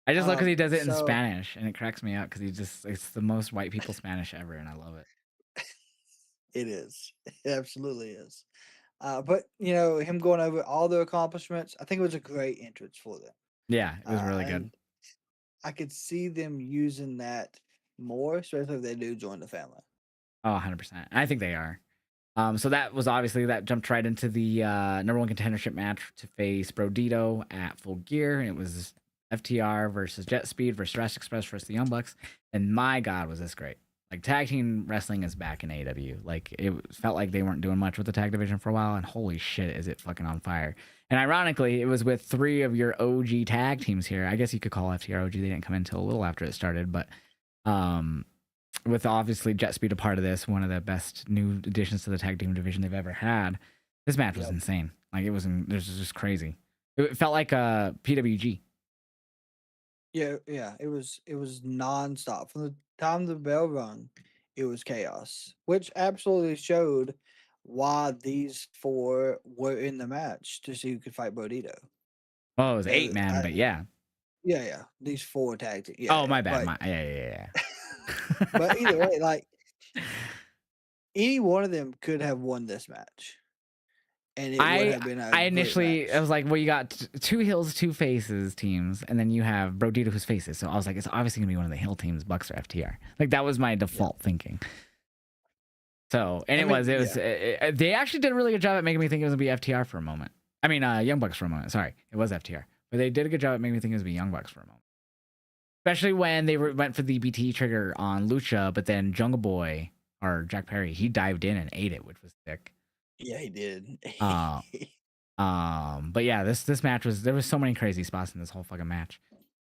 I just love because he does it in So Spanish and it cracks me up because it's the most white people Spanish ever, and I love it. it is. It absolutely is. But him going over all their accomplishments, I think it was a great entrance for them. Yeah, it was really good. And I could see them using that more, especially if they do join the family. Oh, 100%. I think they are. So that was obviously that jumped right into the number one contendership match to face Brodito at Full Gear. And it was FTR versus Jet Speed versus Jurassic Express versus the Young Bucks. And my God, was this great. Like, tag team wrestling is back in AEW. Like, it felt like they weren't doing much with the tag division for a while. And holy shit, is it fucking on fire. And ironically, it was with 3 of your OG tag teams here. I guess you could call FTR OG. They didn't come in until a little after it started. But with obviously Jet Speed a part of this, one of the best new additions to the tag team division they've ever had. This match was insane. Like, it was just crazy. It felt like a PWG. Yeah, it was nonstop from the time the bell rung. It was chaos, which absolutely showed why these 4 were in the match to see who could fight Bodito. Oh, it was 8 man, but yeah. Yeah, these 4 tag team. Oh, my bad. But Yeah. but either way, like any one of them could have won this match, and it would have been a I great initially I match. was like, well, you got 2 heels, 2 faces teams, and then you have Brodito who's faces. So I was like, it's obviously gonna be one of the heel teams, Bucks or FTR. Like, that was my default thinking. So, and I it mean, was they actually did a really good job at making me think it was gonna be FTR for a moment. I mean, Young Bucks for a moment. Sorry, it was FTR, but they did a good job at making me think it was gonna be Young Bucks for a moment. Especially when they went for the BT trigger on Lucha, but then Jungle Boy or Jack Perry, he dived in and ate it, which was sick. Yeah, he did. But yeah, this match there was so many crazy spots in this whole fucking match.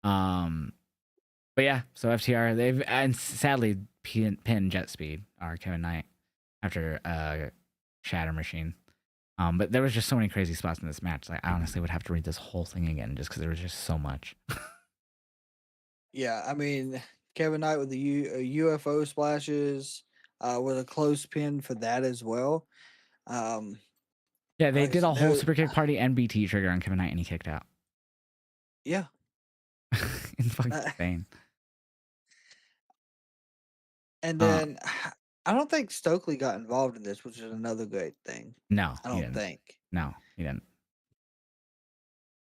But yeah, so FTR they've and sadly pinned Jet Speed or Kevin Knight after Shatter Machine. But there was just so many crazy spots in this match. Like, I honestly would have to read this whole thing again just because there was just so much. Yeah, I mean, Kevin Knight with the UFO splashes was a close pin for that as well. Yeah, they Like did a whole there, super kick party and BT trigger on Kevin Knight and he kicked out. yeah, It's fucking insane. and then I don't think Stokely got involved in this, which is another great thing. No, I don't think. No, he didn't.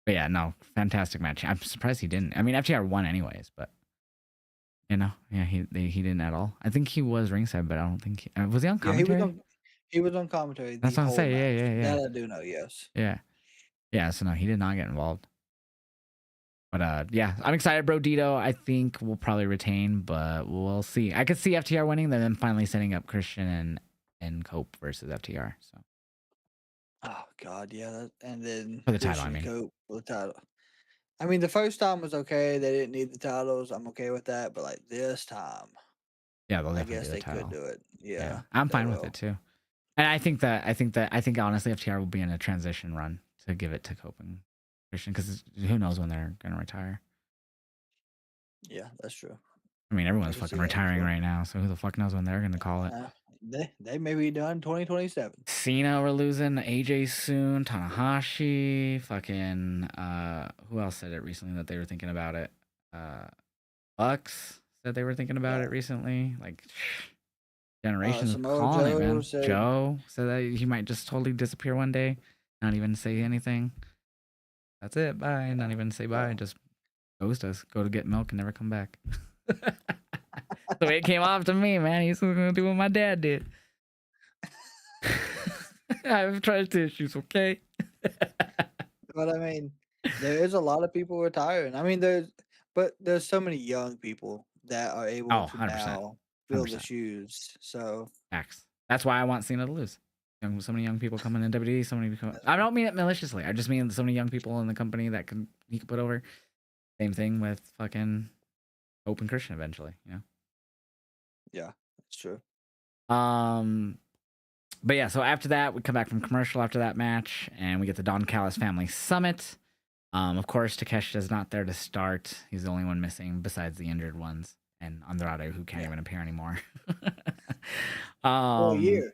But yeah, no, fantastic match. I'm surprised he didn't. I mean, FTR won anyways, but yeah, he didn't at all. I think he was ringside, but I don't think was he on commentary. Yeah, he was on commentary. That's what I'm saying. Yeah. That I do know. Yes. Yeah. So no, he did not get involved. But yeah, I'm excited. Brodito, I think will probably retain, but we'll see. I could see FTR winning, then finally setting up Christian and Cope versus FTR. So. Oh God, yeah, and then For the title, I mean. Cope for the title. I mean, the first time was okay. They didn't need the titles. I'm okay with that. But like this time, yeah, they'll I definitely guess do the they title. could do it. Yeah, I'm fine with it too. And I think honestly FTR will be in a transition run to give it to Cope and Christian because who knows when they're gonna retire. Yeah, that's true. I mean, everyone's fucking retiring right now, so who the fuck knows when they're gonna call it? They may be done 2027. Cena we're losing, AJ soon, Tanahashi, fucking who else said it recently that they were thinking about it? Bucks said they were thinking about it recently. Like generations calling it, man. Joe said that he might just totally disappear one day, not even say anything. That's it, bye. Not even say bye, just ghost us, go to get milk and never come back. The way it came off to me, man, he's gonna do what my dad did. I have trust issues, okay? But I mean, there is a lot of people retiring. I mean, there's so many young people that are able to 100%. now fill the shoes. So facts. That's why I want Cena to lose. So many young people coming in WWE. I don't mean it maliciously. I just mean so many young people in the company that he could put over. Same thing with fucking Hope and Christian eventually. Yeah, that's true. But yeah, so after that, we come back from commercial after that match, and we get the Don Callis Family Summit. Of course, Takeshita's not there to start. He's the only one missing besides the injured ones and Andrade, who can't Yeah. even appear anymore. For a um, year.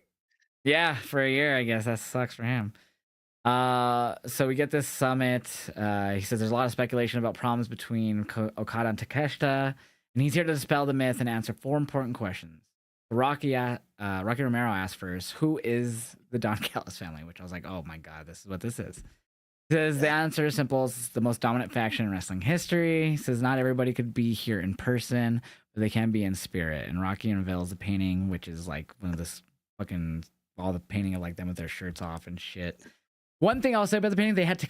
yeah, for a year, I guess that sucks for him. So we get this summit. He says there's a lot of speculation about problems between Okada and Takeshita, and he's here to dispel the myth and answer 4 important questions. Rocky Romero asked first, who is the Don Callis family? Which I was like, oh my god, this is what this is. He says the Yeah. answer is simple. It's the most dominant faction in wrestling history. He says not everybody could be here in person, but they can be in spirit. And Rocky unveils the painting, which is like one of this fucking all the painting of like them with their shirts off and shit. One thing I'll say about the painting, they had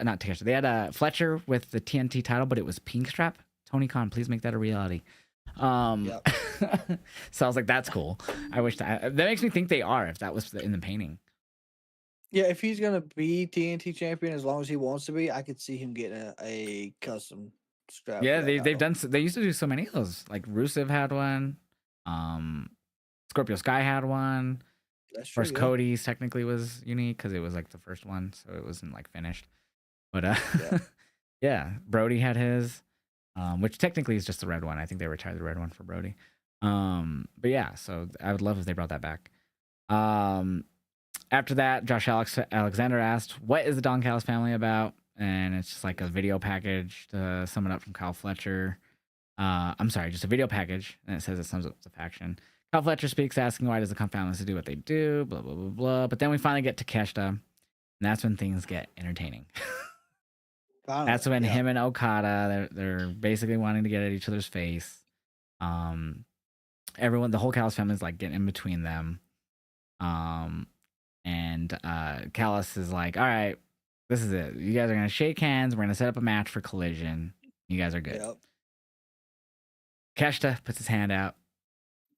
not Takeshita, they had Fletcher with the TNT title, but it was pink strap. Tony Khan, please make that a reality. Yep. So I was like, that's cool. I wish that makes me think they are, if that was in the painting. Yeah, if he's gonna be TNT champion, as long as he wants to be, I could see him getting a custom strap. Yeah, For that they've title. done. They used to do so many of those. Like Rusev had one. Scorpio Sky had one. That's Of true. course, Yeah. Cody's technically was unique because it was like the first one, so it wasn't like finished. But Yeah. yeah, Brody had his, which technically is just the red one. I think they retired the red one for Brody. But yeah, so I would love if they brought that back. After that, Josh Alexander asked, "What is the Don Callis family about?" And it's just like a video package to sum it up from Kyle Fletcher. I'm sorry, just a video package, and it says it sums up the faction. Kyle Fletcher speaks, asking why does the Kump family do what they do, blah blah blah blah. But then we finally get to Takeshita, and that's when things get entertaining. Finally. That's when Yeah. him and Okada, they're basically wanting to get at each other's face. Everyone, the whole Callis family is like getting in between them. And Callis is like, all right, this is it. You guys are gonna shake hands. We're gonna set up a match for Collision. You guys are good. Yep. Keshta puts his hand out.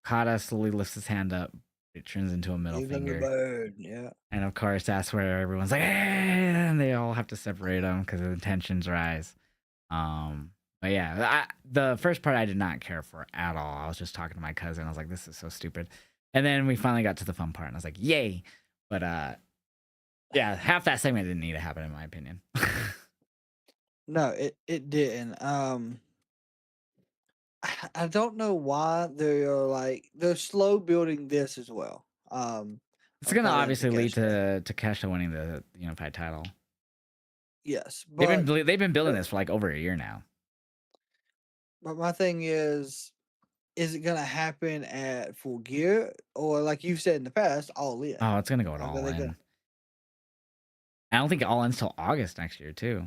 Okada slowly lifts his hand up. It turns into a middle Even the finger. bird. Yeah. And of course, that's where everyone's like, hey! And they all have to separate them because the tensions rise. But yeah, the first part I did not care for at all. I was just talking to my cousin. I was like, this is so stupid. And then we finally got to the fun part, and I was like, yay! But yeah, half that segment didn't need to happen, in my opinion. No, it didn't. I don't know why they're slow building this as well. It's gonna Okada and obviously lead Takeshita. to Kesha winning the unified title. Yes, They've but been building this for like over a year now. my thing is it gonna happen at Full Gear or like you've said in the past, All In? Oh, it's gonna go at Like, All are they In. gonna? I don't think All In's till August next year too.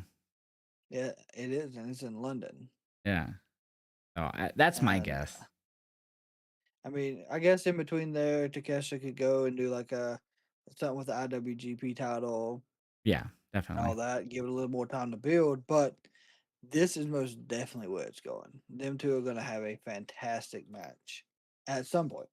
Yeah, it is, and it's in London. Yeah. So that's my And guess. I mean, I guess in between there, Takeshita could go and do like a something with the IWGP title Yeah, and definitely. all that, give it a little more time to build. But this is most definitely where it's going. Them two are going to have a fantastic match at some point.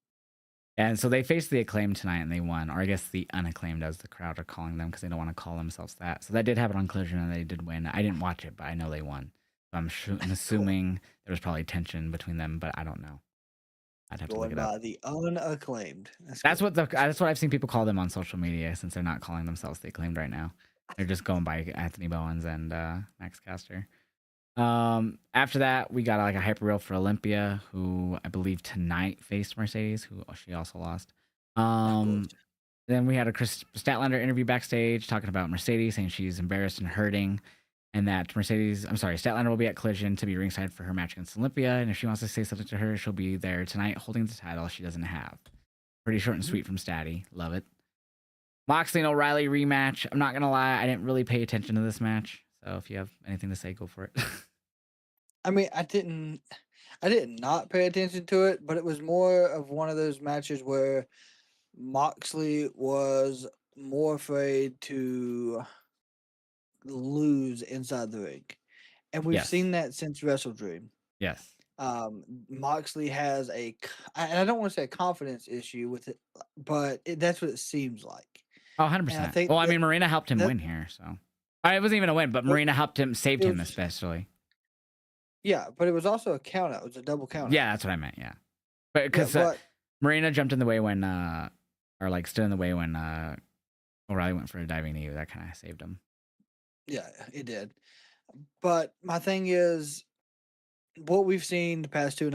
And so they faced the Acclaimed tonight and they won, or I guess the Unacclaimed, as the crowd are calling them, because they don't want to call themselves that. So that did happen on Collision and they did win. I didn't watch it, but I know they won. So I'm assuming there was probably tension between them, but I don't know. I'd have to look Going it up. by the Unacclaimed. That's what I've seen people call them on social media, since they're not calling themselves the Acclaimed right now. They're just going by Anthony Bowens and Max Caster. After that, we got like a hyper reel for Olympia, who I believe tonight faced Mercedes, who she also lost. Then we had a Chris Statlander interview backstage talking about Mercedes, saying she's embarrassed and hurting, and that Statlander will be at Collision to be ringside for her match against Olympia, and if she wants to say something to her, she'll be there tonight holding the title she doesn't have. Pretty short and sweet from Statty. Love it. Moxley and O'Reilly rematch. I'm not gonna lie, I didn't really pay attention to this match, so if you have anything to say, go for it. I mean, I did not pay attention to it, but it was more of one of those matches where Moxley was more afraid to lose inside the ring. And we've Yes. seen that since Wrestle Dream. Yes. Moxley has I don't want to say a confidence issue with it, but that's what it seems like. Oh, And I 100%. think Well, I mean, Marina helped him win here, so. It wasn't even a win, but Well, Marina saved it him was- especially. yeah, but it was also a count out. It was a double count out. Yeah, that's what I meant, yeah. But Yeah, because but Marina jumped in the way when or like stood in the way when O'Reilly went for a diving knee. That kind of saved him. Yeah, it did. But my thing is, what we've seen the past two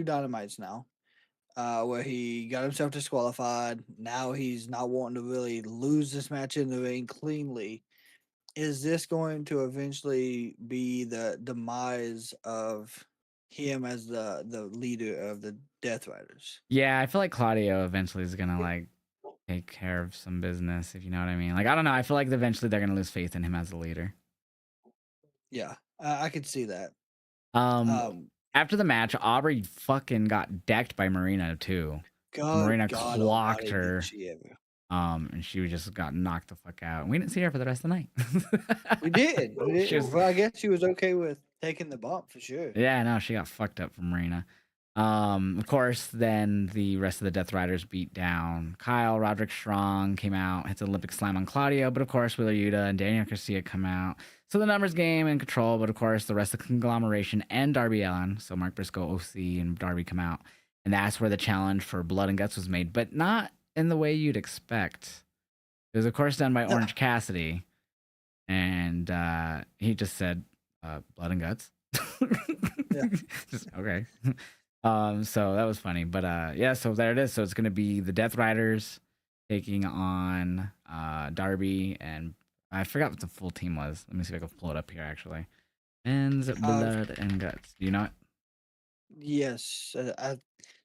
dynamites now, where he got himself disqualified. Now he's not wanting to really lose this match in the ring cleanly. Is this going to eventually be the demise of him as the leader of the Death Riders? Yeah, I feel like Claudio eventually is gonna like take care of some business, if you know what I mean. Like I don't know. I feel like eventually they're gonna lose faith in him as a leader. Yeah, I could see that. Um, Um, After the match, Aubrey fucking got decked by Marina too. God, Marina God clocked Almighty, did her. she ever? And she just got knocked the fuck out. We didn't see her for the rest of the We night. did, we She did. was, Well, I guess she was okay with taking the bump for sure. yeah, no, she got fucked up from Marina. Of course, then the rest of the Death Riders beat down Kyle. Roderick Strong came out, hits an Olympic slam on Claudio, but of course, Wheeler Yuta and Daniel Garcia come out. So the numbers game in control, but of course, the rest of the conglomeration and Darby Allin, so Mark Briscoe, OC, and Darby come out. And that's where the challenge for Blood and Guts was made, but not in the way you'd expect. It was, of course, done by No, Orange Cassidy, and he just said, "Blood and guts." yeah, Just okay. So that was funny, but yeah. So there it is. So it's gonna be the Death Riders taking on Darby, and I forgot what the full team was. Let me see if I can pull it up here. Actually, and uh, Blood and Guts. Do you know it? yes.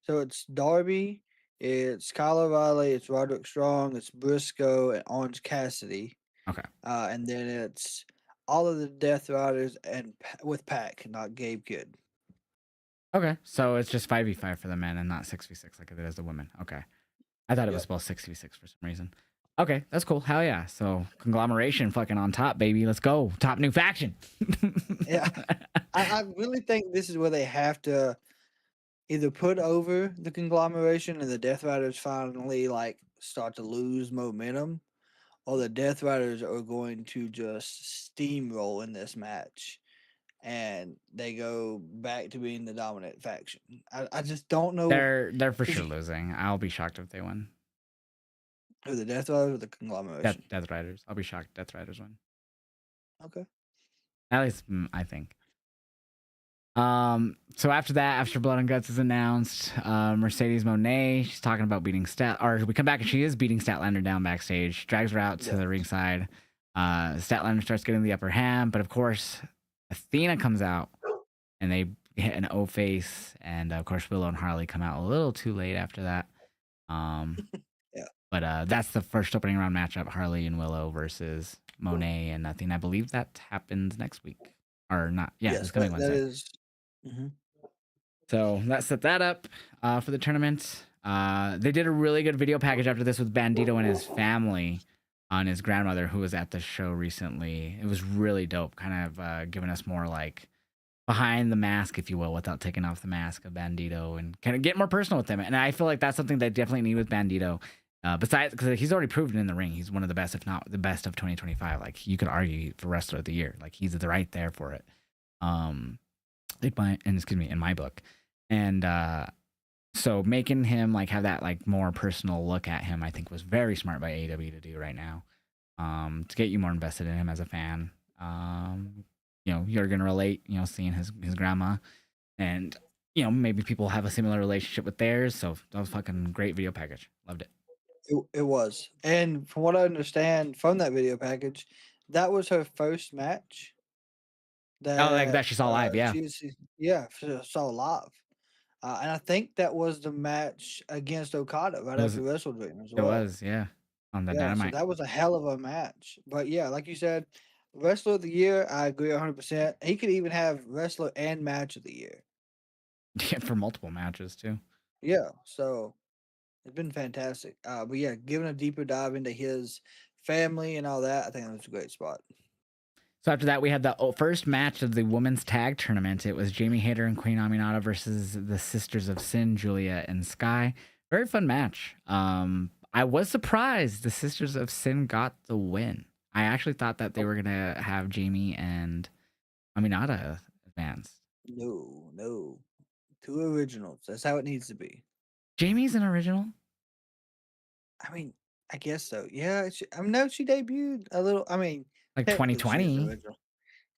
So it's Darby, it's Kyle O'Reilly, it's Roderick Strong, it's Briscoe, and Orange Cassidy. Okay. And then it's all of the Death Riders and with Pac, not Gabe Kidd. Okay. So it's just 5v5 for the men and not 6v6 like it is the women. Okay. I thought it was Yep. both 6v6 for some reason. Okay, that's cool. Hell yeah. So conglomeration fucking on top, baby. Let's go. Top new faction. Yeah. I really think this is where they have to either put over the conglomeration and the Death Riders finally like start to lose momentum, or the Death Riders are going to just steamroll in this match and they go back to being the dominant faction. I just don't know They're for because sure losing. I'll be shocked if they win. who the Death Riders or the conglomeration. Death Riders. I'll be shocked. Death Riders win. Okay. At least I think. So after that, after Blood and Guts is announced, Mercedes Monet, she's talking about beating or we come back and she is beating Statlander down backstage, drags her out to Yeah. the ringside. Statlander starts getting the upper hand, but of course, Athena comes out and they hit an O face, and of course, Willow and Harley come out a little too late after that. Um, Yeah. but that's the first opening round matchup: Harley and Willow versus Monet and Athena. I believe that happens next week, or not? Yeah, Yes, this coming that Wednesday. is. Mhm. So that set that up for the tournament. They did a really good video package after this with Bandito and his family on his grandmother who was at the show recently. It was really dope, kind of giving us more like behind the mask, if you will, without taking off the mask of Bandito and kind of get more personal with him. And I feel like that's something they definitely need with Bandito. Besides, because he's already proven in the ring, he's one of the best, if not the best of 2025. Like you could argue for wrestler of the year, like he's right there for it. In my book, and so making him like have that like more personal look at him, I think was very smart by AEW to do right now, to get you more invested in him as a fan. You're gonna relate, seeing his grandma, and maybe people have a similar relationship with theirs. So that was fucking great video package. Loved it. It was, and from what I understand from that video package, that was her first match Oh, like that that she saw live, yeah. she saw live. And I think that was the match against Okada right It was, after Wrestle Dream as it well. was, yeah, on the Yeah, so Dynamite. that was a hell of a match. But yeah, like you said, Wrestler of the Year, I agree 100%. He could even have Wrestler and Match of the Year. Yeah, for multiple matches too. Yeah, so it's been fantastic. But yeah, giving a deeper dive into his family and all that, I think that was a great spot. So after that, we had the first match of the women's tag tournament. It was Jamie Hayter and Queen Aminata versus the Sisters of Sin, Julia and Sky. Very fun match. I was surprised the Sisters of Sin got the win. I actually thought that they were gonna have Jamie and Aminata advance. No, no. Two originals. That's how it needs to be. Jamie's an original. I mean, I guess so. Yeah, I mean, no, she debuted a little. I mean, Like technically she is 2020. original.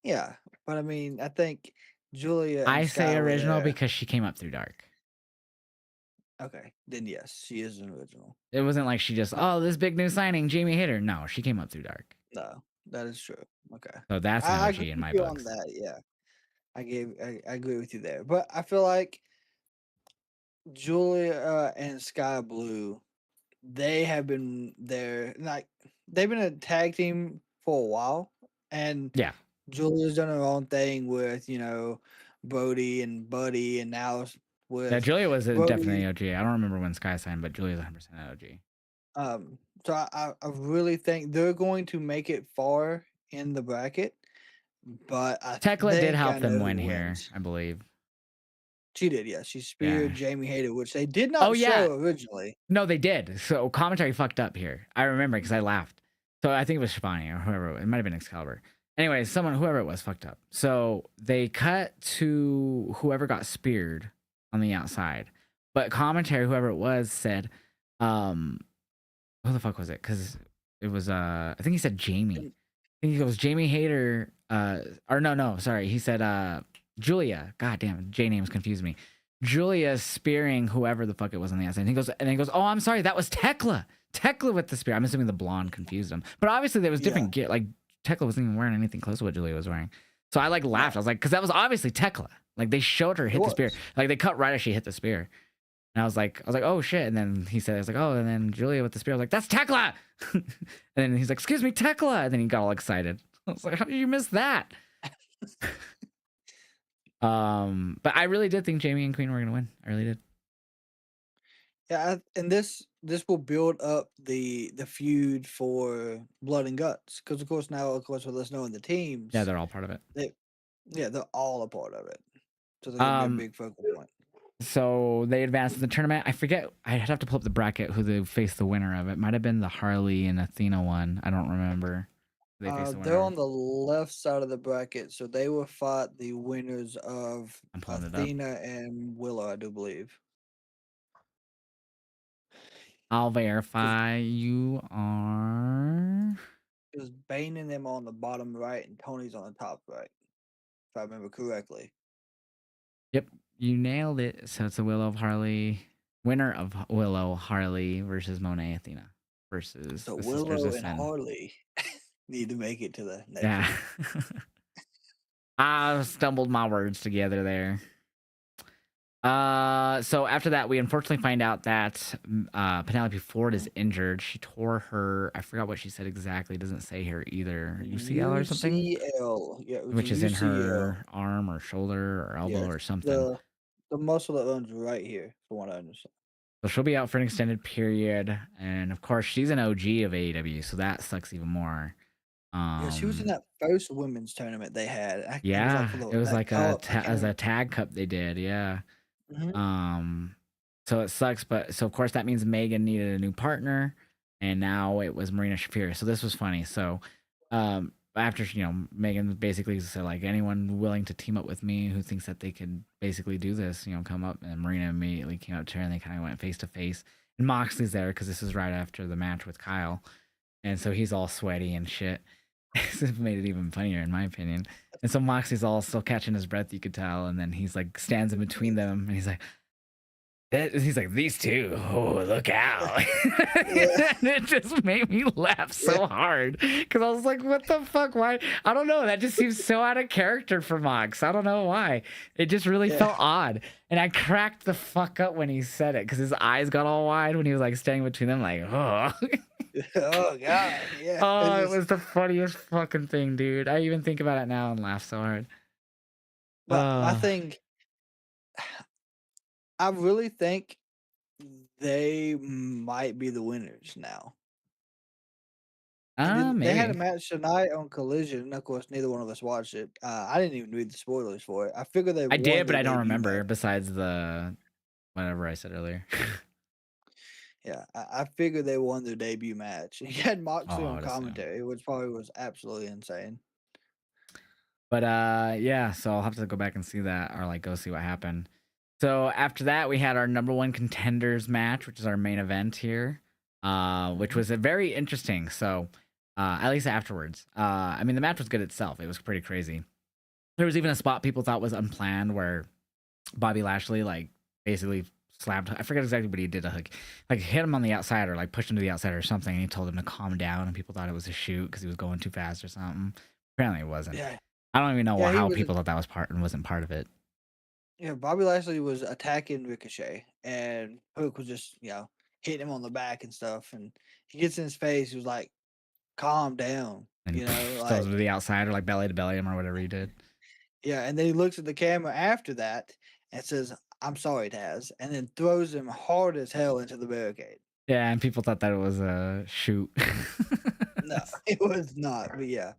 Yeah, but I mean, I think Julia and I say Sky were original there. because she came up through Dark. Okay, then yes, she is an original. It wasn't like she just, Uh, oh, this big new signing, Jamie Hayter. No, she came up through Dark. no, that is true. Okay, So that's an I OG agree in with my you on books. that. Yeah, I agree with you there. But I feel like Julia and Sky Blue, they have been there. Like they've been a tag team for a while, and Yeah. Julia's done her own thing with Brody and Buddy, and now Yeah, with Julia was definitely Brody. OG. I don't remember when Sky signed, but Julia's 100% OG. So I really think they're going to make it far in the bracket, but I Tekla did think help I know them win who here, wins. I believe. She did, yeah. She Yeah. speared Jamie Hayter, which they did Oh, not yeah. show originally. No, they did. So commentary fucked up here. I remember because I laughed. So I think it was Shivani or whoever. It might have been Excalibur. Anyway, whoever it was, fucked up. So they cut to whoever got speared on the outside, but commentary, whoever it was, said, um, "Who the fuck was it?" Because it was I think he said Jamie. And I think he goes Jamie Hayter. Or no, sorry, he said Julia. God damn, J names confuse me. Julia spearing whoever the fuck it was on the outside. And he goes, "Oh, I'm sorry, that was Tekla. Tekla with the spear." I'm assuming the blonde confused him, but obviously there was yeah, different gear. Like Tekla wasn't even wearing anything close to what Julia was wearing. So I like laughed. I no, was like, because that was obviously Tekla. Like they showed her it hit the spear. was. Like they cut right as she hit the spear. And I was like, oh shit. And then he said, I was like, oh, and then Julia with the spear. I was like, that's Tekla. And then he's like, excuse me, Tekla. And then he got all excited. I was like, how did you miss that? But I really did think Jamie and Queen were gonna win. I really did. Yeah, and this will build up the feud for Blood and Guts because of course now, of course, with us knowing the Yeah, teams, they're all part of it. they yeah, they're all a part of it. So they're gonna be a Um, big focal point. so they advanced in the tournament. I forget. I'd have to pull up the bracket who they faced the winner of. It might have been the Harley and Athena one. I don't remember. Who they faced the They're winner of. on the left side of the bracket, so they will fight the winners of I'm pulling it up. Athena and Willow, I do believe. I'll Because verify you are. Bane and them on the bottom right, and Tony's on the top right, if I remember correctly. Yep, you nailed it. So it's a Willow Harley winner of Willow Harley versus Monet Athena versus So the Sisters Willow of and Sin. Harley need to make it to the next Yeah. one. I stumbled my words together there. So after that, we unfortunately find out that Penelope Ford is injured. She tore her. I forgot what she said exactly. It doesn't say here either. UCL or something, UCL, yeah, it was a which is in UCL. her arm or shoulder or elbow Yes, or something. the muscle that runs right here, from what I understand. So she'll be out for an extended period, and of course, she's an OG of AEW, so that sucks even more. Yeah, she was in that first women's tournament they had. It was like Yeah, for it was that like cup. I can't as a remember. tag cup they did. Yeah. Mhm. Um, so it sucks, but so of course that means Megan needed a new partner, and now it was Marina Shafir. So this was funny. So, after Megan basically said like anyone willing to team up with me who thinks that they could basically do this, come up, and Marina immediately came up to her and they kind of went face to face. And Moxley's there because this is right after the match with Kyle, and so he's all sweaty and shit. It made it even funnier in my opinion. And so Moxley's all still catching his breath, you could tell, and then he's like stands in between them, and he's like, these two, oh, look out. Yeah, And it just made me laugh yeah, so hard because I was like, what the fuck? Why? I don't know. That just seems so out of character for Mox. I don't know why. It just really yeah. felt odd. And I cracked the fuck up when he said it because his eyes got all wide when he was like standing between them, like, oh. Oh god, yeah. It Oh, it just, was the funniest fucking thing, dude. I even think about it now and laugh so hard. but I Oh, think, I really think they might be the winners now. They had a maybe. match tonight on Collision. Of course, neither one of us watched it. I didn't even read the spoilers for it. I figured they I won did, but their I don't debut remember match. besides the whatever I said earlier. Yeah, I figured they won their debut match. He had Oh, Moxley I on would assume. commentary, which probably was absolutely insane. But yeah, so I'll have to go back and see that or like go see what happened. So after that, we had our number one contenders match, which is our main event here. which Mhm. was a very interesting. So, at least afterwards, I mean, the match was good itself. It was pretty crazy. There was even a spot people thought was unplanned where Bobby Lashley like basically slapped. I forget exactly what he did. Like hit him on the outside or like pushed him to the outside or something. And he told him to calm down, and people thought it was a shoot because he was going too fast or something. Apparently, it wasn't. Yeah, I don't even know yeah, he how was. people thought that was part and wasn't part of it. Yeah, Bobby Lashley was attacking Ricochet, and Hook was just hitting him on the back and stuff. And he gets in his face. He was like, "Calm down," And throws like him to the outside or like belly to belly him or whatever he did. yeah. And then he looks at the camera after that and says, "I'm sorry, Taz," and then throws him hard as hell into the barricade. Yeah, and people thought that it was a shoot. No, it was not. But yeah,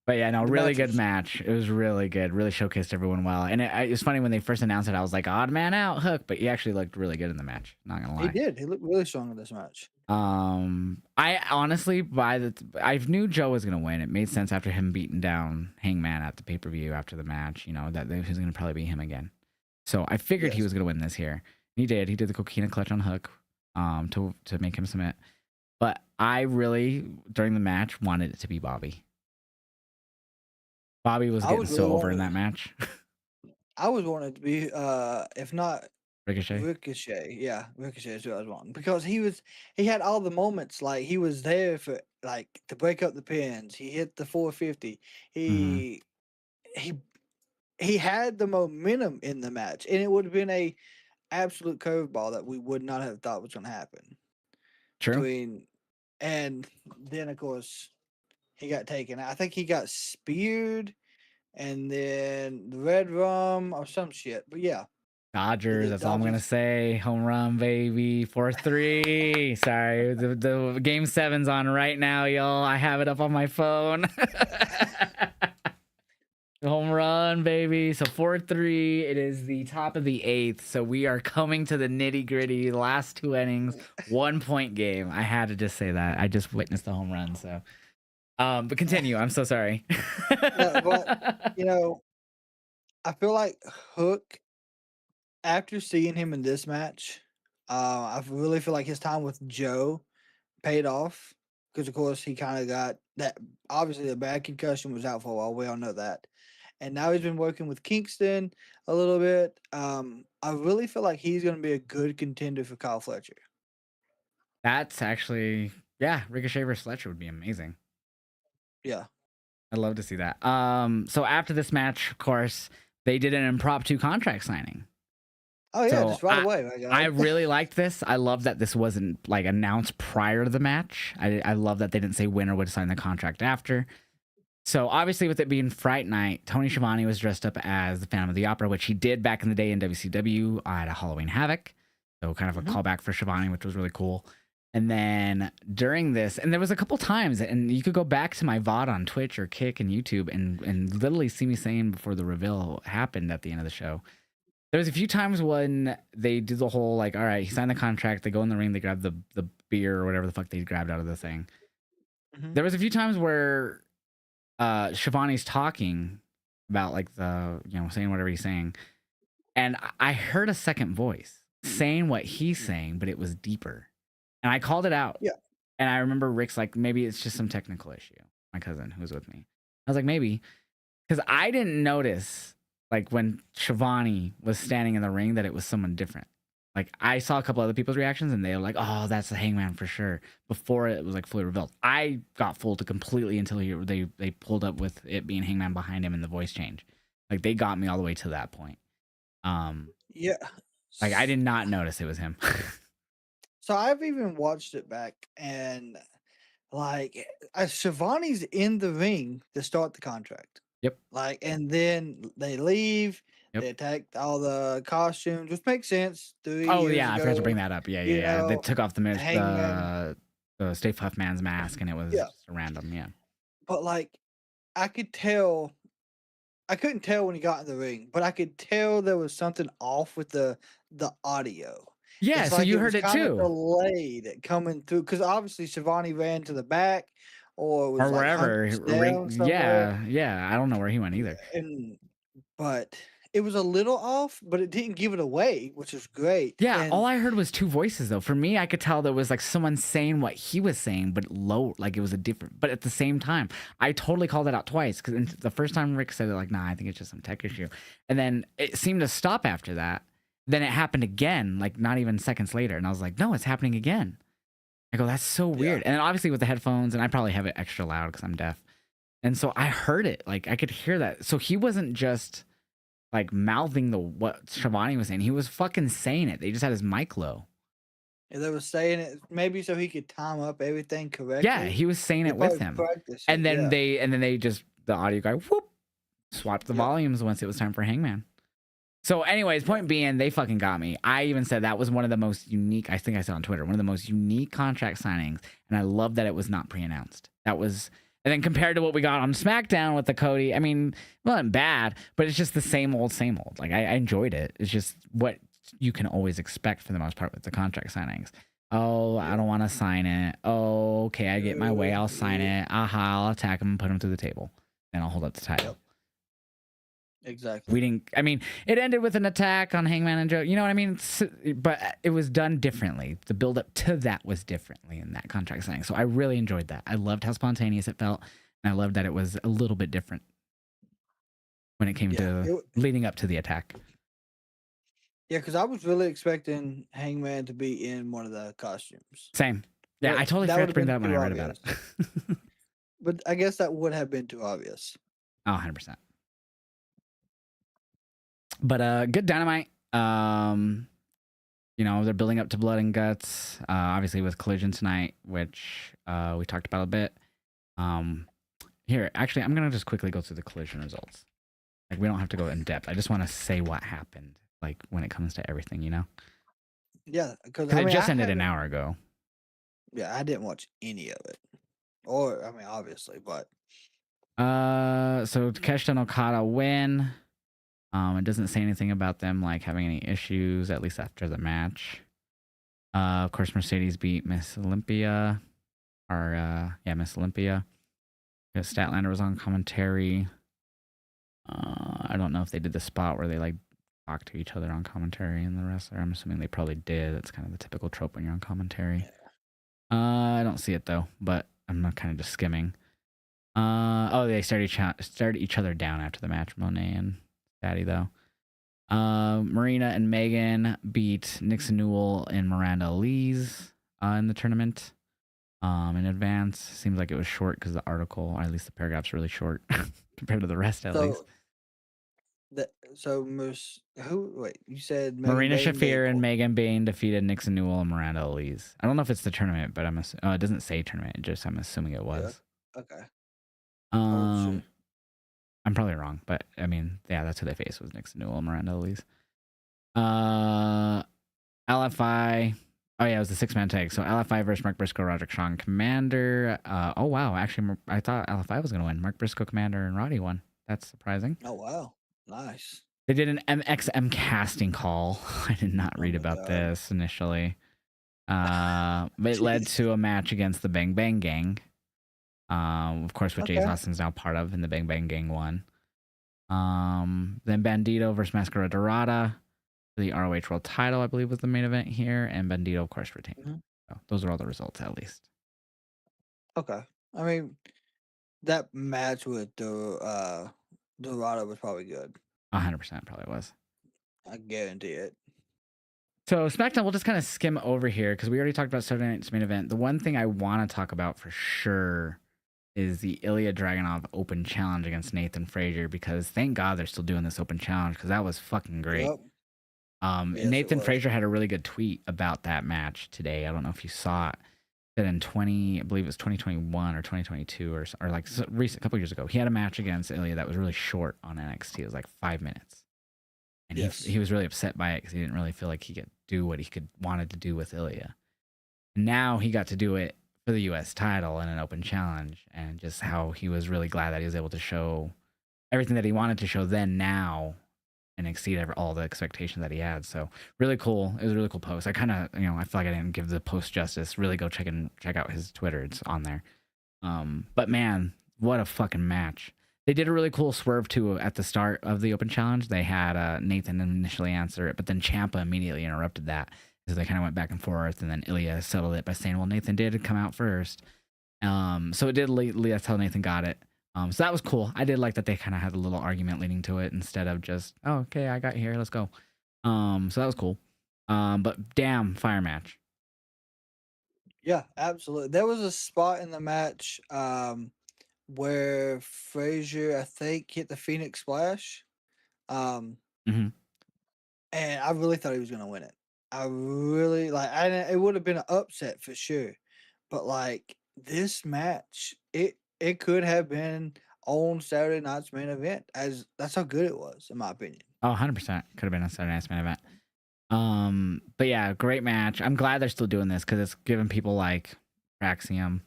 But yeah, no, the really match good was. match. It was really good. Really showcased everyone well. And it was funny when they first announced it. I was like, odd man out, Hook. But he actually looked really good in the match. Not gonna He lie. did. He looked really strong in this match. I honestly I knew Joe was gonna win. It made sense after him beating down Hangman at the pay per view after the match. You know that it was gonna probably be him again. So I figured he Yes, was gonna win this here. He did. He did the coquina clutch on Hook, to make him submit. But I really during the match wanted it to be Bobby. Bobby was I getting was really so over in wanting. that match. I was wanting it to be, if not Ricochet. Ricochet, yeah, Ricochet is who I was wanting because he had all the moments, like, he was there for, like, to break up the pins, he hit the 450, Hmm. he he had the momentum in the match, and it would have been a absolute curveball that we would not have thought was gonna happen True. between and then, of course, he got taken out. I think he got speared, and then the red rum or some shit, but yeah, Dodgers. the That's all I'm gonna Dodgers. say. Home run, baby. 4-3. Sorry, the game seven's on right now, y'all. I have it up on my phone. Home run, baby. So 4-3. It is the top of the eighth. So we are coming to the nitty gritty. Last two innings, 1 point game. I had to just say that. I just witnessed the home run. So, but continue. I'm so sorry. No, but, you know, I feel like Hook, after seeing him in this match, I really feel like his time with Joe paid off because, of course, he kind of got that. Obviously, the bad concussion was out for a while. We all know that. And now he's been working with Kingston a little bit. I really feel like he's going to be a good contender for Kyle Fletcher. That's actually, yeah, Ricochet versus Fletcher would be amazing. Yeah. I'd love to see that. So after this match, of course, they did an impromptu contract signing. Oh, yeah, So just right away, my I guy. really liked this. I love that this wasn't like announced prior to the match. I love that they didn't say when or would sign the contract after. So obviously, with it being Fright Night, Tony Schiavone was dressed up as the Phantom of the Opera, which he did back in the day in WCW at a Halloween Havoc. So kind of a Mhm. callback for Schiavone, which was really cool. And then during this, and there was a couple times, and you could go back to my VOD on Twitch or Kick and YouTube and literally see me saying before the reveal happened at the end of the show. There was a few times when they do the whole like, all right, he signed the contract, they go in the ring, they grab the beer or whatever the fuck they grabbed out of the thing. Mhm. There was a few times where Shivani's talking about like saying whatever he's saying, and I heard a second voice saying what he's saying, but it was deeper, and I called it out. Yeah. And I remember Rick's like, maybe it's just some technical issue. My cousin who was with me, I was like, maybe because I didn't notice like when Shivani was standing in the ring that it was someone different. Like I saw a couple other people's reactions and they were like, "Oh, that's the Hangman for sure." Before it was like fully revealed, I got fooled completely until they pulled up with it being Hangman behind him and the voice change. Like they got me all the way to that point. Um, Yeah. like I did not notice it was him. So I've even watched it back, and like, Shivani's in the ring to start the contract. Yep, Like, and then they leave, yep. they attack all the costumes, which makes sense 3 Oh years yeah, I forgot to bring ago, that up. Yeah, yeah, you yeah. They know, took off Hangman. the Stay Puft Man's mask and it was Yeah, just random. Yeah. but, like, I could tell I couldn't tell when he got in the ring, but I could tell there was something off with the audio. Yeah. It's So like you it was heard it kinda too. delayed coming through because obviously Shivani ran to the back or was, Or like, wherever. hunched down somewhere, Yeah, yeah. I don't know where he went either. and but it was a little off, but it didn't give it away, which is great. Yeah, all And I heard was two voices though. For me, I could tell there was like someone saying what he was saying, but low, like it was a different. But at the same time, I totally called it out twice because the first time Rick said it, like, "Nah, I think it's just some tech issue," and then it seemed to stop after that. Then it happened again, like not even seconds later, and I was like, "No, it's happening again." I go, "That's so yeah, weird." And then obviously with the headphones, and I probably have it extra loud because I'm deaf, and so I heard it, like I could hear that. So he wasn't just like mouthing the what Shivani was saying. He was fucking saying it. They just had his mic low. and they were saying it maybe so he could time up everything Yeah, correctly. he was saying They it with probably him. practiced And it. then Yeah. they just the audio guy whoop swapped the Yep. volumes once it was time for Hangman. So anyways, point being, they fucking got me. I even said that was one of the most unique, I think I said on Twitter, one of the most unique contract signings, and I love that it was not pre-announced. That was, and then compared to what we got on SmackDown with the Cody, I mean, it wasn't bad, but it's just the same old, same old. Like I enjoyed it. It's just what you can always expect for the most part with the contract signings. Oh, I don't want to sign it. Oh, okay, I get my way, I'll sign it. Aha, I'll attack him and put him through the table. And I'll hold up the title. Yep. Exactly. We didn't, I mean, it ended with an attack on Hangman and Joe. You know what I mean? But it was done differently. The build up to that was differently in that contract signing. So I really enjoyed that. I loved how spontaneous it felt. And I loved that it was a little bit different when it came to leading up to the attack. Yeah, because I was really expecting Hangman to be in one of the costumes. Same. Yeah, But I totally that forgot to would've bring been that up when I too read about it. But I guess that would have been too obvious. Oh, 100%. But good Dynamite. You know, they're building up to Blood and Guts. Obviously with Collision tonight, which we talked about a bit. Here, actually, I'm gonna just quickly go through the Collision results. Like, we don't have to go in depth. I just want to say what happened, like when it comes to everything, you know? Yeah, because It just ended an hour ago. Yeah, I didn't watch any of it, or I mean, obviously, but so Takeshita and Okada win. It doesn't say anything about them like having any issues, at least after the match. Of course, Mercedes beat Miss Olympia, or Miss Olympia. Statlander was on commentary. I don't know if they did the spot where they like talk to each other on commentary and the wrestler. I'm assuming they probably did. That's kind of the typical trope when you're on commentary. I don't see it though, but I'm not kind of just skimming. They started each other down after the match, Monet and Daddy though. Marina and Megan beat Nixon Newell and Miranda Lees in the tournament. In advance, seems like it was short because the article, or at least the paragraph's really short compared to the rest, at least. Wait, you said Marina Shafir and Megan Bain defeated Nixon Newell and Miranda Lees. I don't know if it's the tournament, but it doesn't say tournament. I'm assuming it was. Yeah. Okay. Sure. I'm probably wrong, but I mean, yeah, that's who they faced was Nixon Newell and Miranda Lees. LFI. Oh yeah, it was the 6-man tag. So LFI versus Mark Briscoe, Roderick Strong, Commander. Oh wow, actually, I thought LFI was gonna win. Mark Briscoe, Commander, and Roddy won. That's surprising. Oh wow, nice. They did an MXM casting call. I did not read about this initially. But it led to a match against the Bang Bang Gang. Of course, which Ace Austin's now part of, and the Bang Bang Gang won. Then Bandito versus Mascara Dorada for the ROH World Title, I believe, was the main event here, and Bandito, of course, retained. Mm-hmm. So those are all the results, at least. Okay, I mean, that match with Dorada was probably good. 100% probably was. I guarantee it. So SmackDown, we'll just kind of skim over here because we already talked about Saturday Night's main event. The one thing I want to talk about for sure is the Ilya Dragunov Open Challenge against Nathan Frazier, because thank God they're still doing this Open Challenge because that was fucking great. Yep. Yes, Nathan Frazier had a really good tweet about that match today. I don't know if you saw it. That in I believe it was 2021 or 2022 or like recent, a couple years ago, he had a match against Ilya that was really short on NXT. It was like 5 minutes. And he was really upset by it because he didn't really feel like he could do what he wanted to do with Ilya. And now he got to do it for the U.S. title in an Open Challenge, and just how he was really glad that he was able to show everything that he wanted to show then, now, and exceed all the expectations that he had. So really cool. It was a really cool post. I kind of, I feel like I didn't give the post justice. Really go check out his Twitter. It's on there. But man, what a fucking match. They did a really cool swerve too at the start of the open challenge. They had Nathan initially answer it, but then Ciampa immediately interrupted that. So they kind of went back and forth, and then Ilya settled it by saying, "Well, Nathan did come out first." So it did lead. That's how Nathan got it. So that was cool. I did like that they kind of had a little argument leading to it instead of just, "Oh, okay, I got here, let's go." So that was cool. But damn, fire match. Yeah, absolutely. There was a spot in the match where Frazier, I think, hit the Phoenix Splash. Um, hmm and I really thought he was gonna win it. I really like. It would have been an upset for sure, but like this match, it could have been on Saturday night's main event. As that's how good it was, in my opinion. Oh, 100% could have been a Saturday Night's main event. But yeah, great match. I'm glad they're still doing this because it's giving people like Praxium,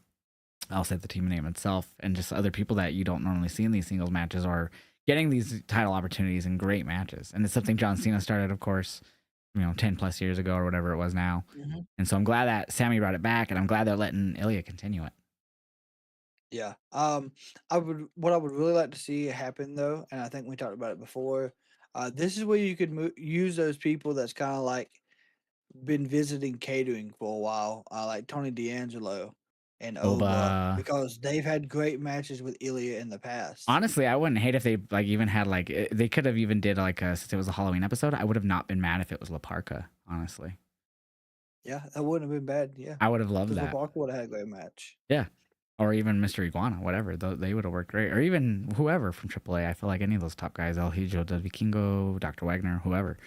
I'll say the team name itself, and just other people that you don't normally see in these singles matches are getting these title opportunities in great matches. And it's something John Cena started, of course, 10 plus years ago or whatever it was now. Mhm. And so I'm glad that Sammy brought it back, and I'm glad they're letting Ilya continue it. Yeah. What I would really like to see happen though, and I think we talked about it before. This is where you could use those people that's kind of like been visiting catering for a while, like Tony D'Angelo and Oba, Oba. because they've had great matches with Ilya in the past. Honestly, I wouldn't hate if they like even had like they could have even did like since it was a Halloween episode. I would have not been mad if it was La Parka. Honestly, Yeah, that wouldn't have been bad. Yeah, I would have loved because that. LeBarca would have had a great match. Yeah. Or even Mr. Iguana, whatever. They would have worked great. Or even whoever from AAA. I feel like any of those top guys, El Hijo del Vikingo, Dr. Wagner, whoever.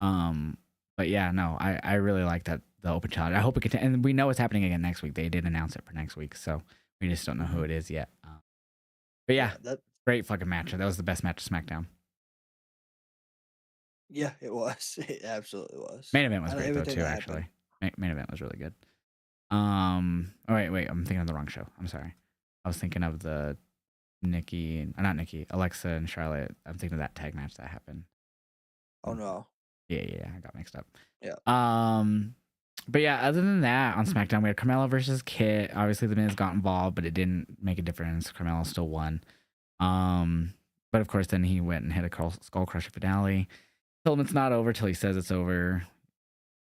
Um, but yeah, no, I really like that the open challenge. I hope it can, and we know it's happening again next week. They did announce it for next week, so we just don't know who it is yet. But yeah, Yeah, that. great fucking match. That was the best match of SmackDown. Yeah, it was. It absolutely was. Main event was And great though everything too. that Actually, happened. main event was really good. Oh wait, I'm thinking of the wrong show. I'm sorry. I was thinking of the not Nikki, Alexa and Charlotte. I'm thinking of that tag match that happened. Oh no. Yeah, I got mixed up. Yeah. But yeah, other than that, on SmackDown we had Carmella versus Kit. Obviously, the Miz got involved, but it didn't make a difference. Carmella still won. But of course, then he went and hit a skull crusher finale. Told him it's not over till he says it's over.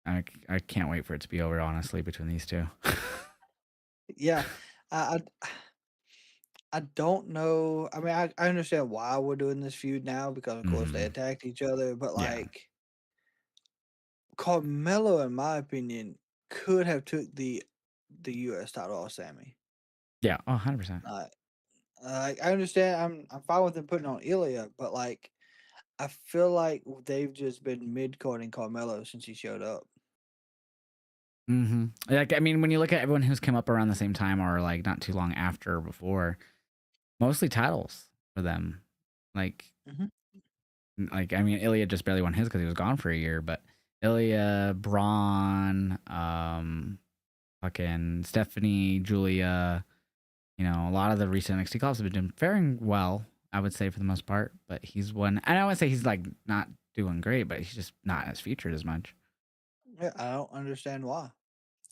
I can't wait for it to be over. Honestly, between these two. Yeah. I I don't know. I mean, I understand why we're doing this feud now because, of course, they Mhm. attacked each other. But Yeah. like, Carmelo, in my opinion, could have took the U.S. title off Sammy. Yeah. Oh, 100%. Like, I understand. I'm fine with them putting on Ilya, but like, I feel like they've just been mid carding Carmelo since he showed up. Like, I mean, when you look at everyone who's come up around the same time or like not too long after or before, mostly titles for them. Like, Hmm. I mean, Ilya just barely won his because he was gone for a year, but Ilya, Braun, fucking Stephanie, Julia, a lot of the recent NXT calls have been faring well, I would say for the most part. But he's one, and I wouldn't say he's like not doing great, but he's just not as featured as much. Yeah, I don't understand why.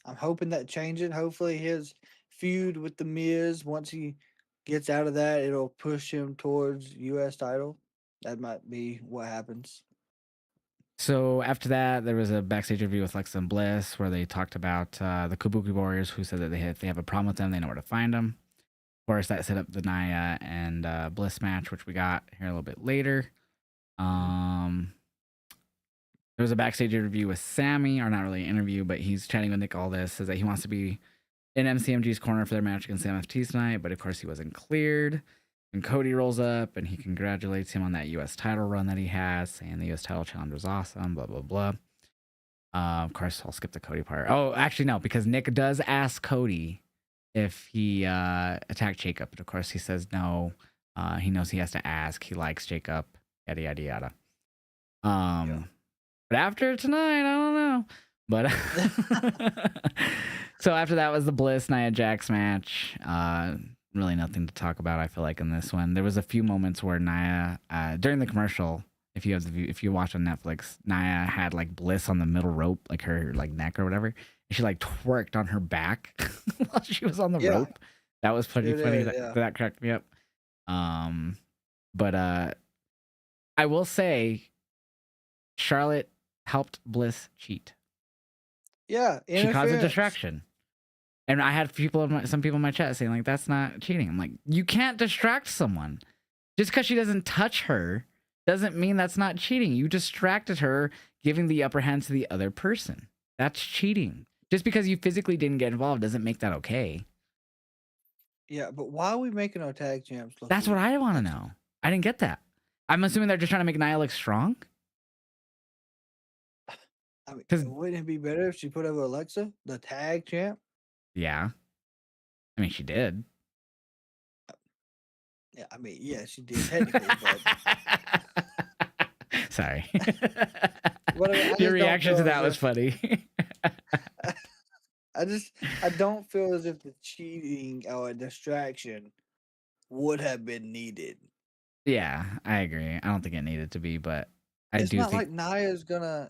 I'm hoping that changes. Hopefully, his feud with the Miz, once he gets out of that, it'll push him towards U.S. title. That might be what happens. So after that, there was a backstage interview with Lex and Bliss where they talked about the Kabuki Warriors, who said that if they have a problem with them, they know where to find them. Of course, that set up the Nia and Bliss match, which we got here a little bit later. There was a backstage interview with Sammy, or not really an interview, but he's chatting with Nick Aldis, says that he wants to be in MCMG's corner for their match against MFT tonight, but of course he wasn't cleared. And Cody rolls up and he congratulates him on that U.S. title run that he has, saying the U.S. title challenge was awesome, blah, blah, blah. Of course, I'll skip the Cody part. Oh, actually, no, because Nick does ask Cody if he attacked Jacob. But of course, he says no. He knows he has to ask. He likes Jacob, yada, yada, yada. Yeah. But after tonight, I don't know. But so after that was the Bliss Nia Jax match. Really nothing to talk about, I feel like, in this one. There was a few moments where Nia, during the commercial, if you watch on Netflix, Nia had like Bliss on the middle rope, like her like neck or whatever, and she like twerked on her back while she was on the Yeah. rope. That was pretty Sure funny. did, yeah. That cracked me up. But I will say Charlotte helped Bliss cheat. Yeah, She caused a interference. distraction. And I had some people in my chat saying, like, that's not cheating. I'm like, you can't distract someone. Just because she doesn't touch her doesn't mean that's not cheating. You distracted her, giving the upper hand to the other person. That's cheating. Just because you physically didn't get involved doesn't make that okay. Yeah, but why are we making our tag champs look That's what weak? I want to know. I didn't get that. I'm assuming they're just trying to make Nia look strong. I mean, 'Cause- wouldn't it be better if she put over Alexa, the tag champ? Yeah. I mean, she did. Yeah, I mean, yeah, she did technically, but Sorry. But I mean, I Your just don't reaction to feel that as was if funny. I don't feel as if the cheating or a distraction would have been needed. Yeah, I agree. I don't think it needed to be, but I It's do not think. like Nia's gonna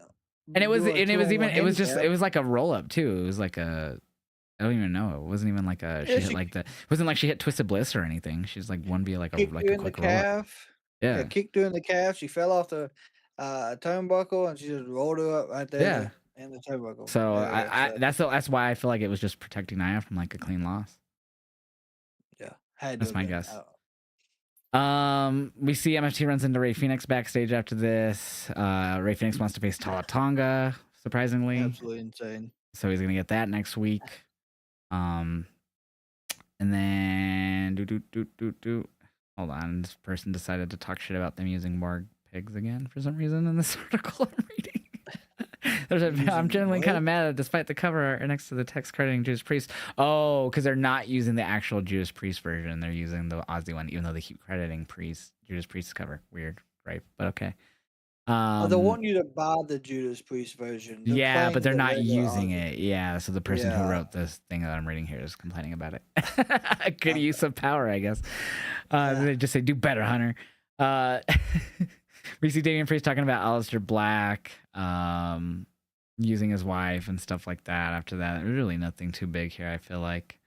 And it was, do a and it was 2-on-1 even, it was just, handicap. it was like a roll up too. It was like a, I don't even know. It wasn't even like a, she Yeah, hit she like the, it wasn't like she hit Twisted Bliss or anything. She's like one via like a, kicked her in the quick roll up. calf. Yeah. Kicked her in the calf. She fell off the turnbuckle and she just rolled her up right there Yeah. in the turnbuckle So area. that's why I feel like it was just protecting Nia from like a clean loss. Yeah, had to That's have my been. guess. We see MFT runs into Ray Phoenix backstage after this. Ray Phoenix wants to face Tala Tonga, surprisingly. Absolutely insane. So he's gonna get that next week. And then hold on, this person decided to talk shit about them using more pigs again for some reason in this article I'm reading. I'm generally kind of mad at it, despite the cover art next to the text crediting Judas Priest. Oh, because they're not using the actual Judas Priest version. They're using the Ozzy one, even though they keep crediting Judas Priest's cover. Weird, right? But okay. They want you to buy the Judas Priest version. Yeah, but they're not using Ozzy. it. Yeah, so the person who wrote this thing that I'm reading here is complaining about it. Good use of power, I guess. They just say, do better, Hunter. We see Damian Priest talking about Aleister Black using his wife and stuff like that. After that, really nothing too big here, I feel like.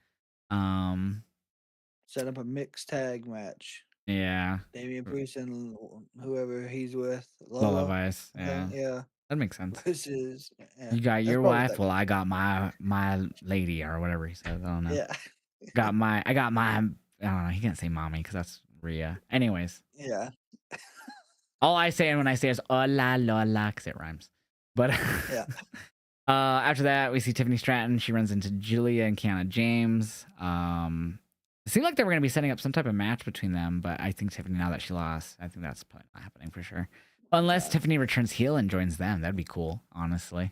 Set up a mixed tag match. Yeah. Damian Priest and whoever he's with. Lola Vice. Yeah. Yeah. That makes sense. Versus, you got your wife, well, I got my lady or whatever he says. I don't know. Yeah. I got my I don't know. He can't say mommy because that's Rhea. Anyways. Yeah. All I say when I say is hola lola because it rhymes. But yeah. After that, we see Tiffany Stratton. She runs into Julia and Kiana James. It seemed like they were going to be setting up some type of match between them, but I think Tiffany, now that she lost, I think that's probably not happening for sure. Unless Tiffany returns heel and joins them. That'd be cool, honestly.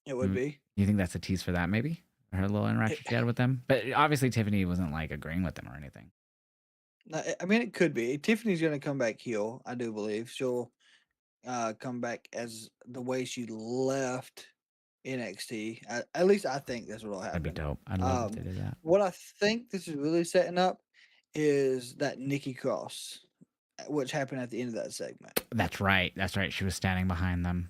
It would be. You think that's a tease for that, maybe? Her little interaction she had with them? But obviously Tiffany wasn't like agreeing with them or anything. No, I mean, it could be. Tiffany's going to come back heel, I do believe. She'll come back as the way she left NXT. At least I think that's what will happen. That'd be dope. I'd love if they did that. What I think this is really setting up is that Nikki Cross, which happened at the end of that segment. That's right. She was standing behind them.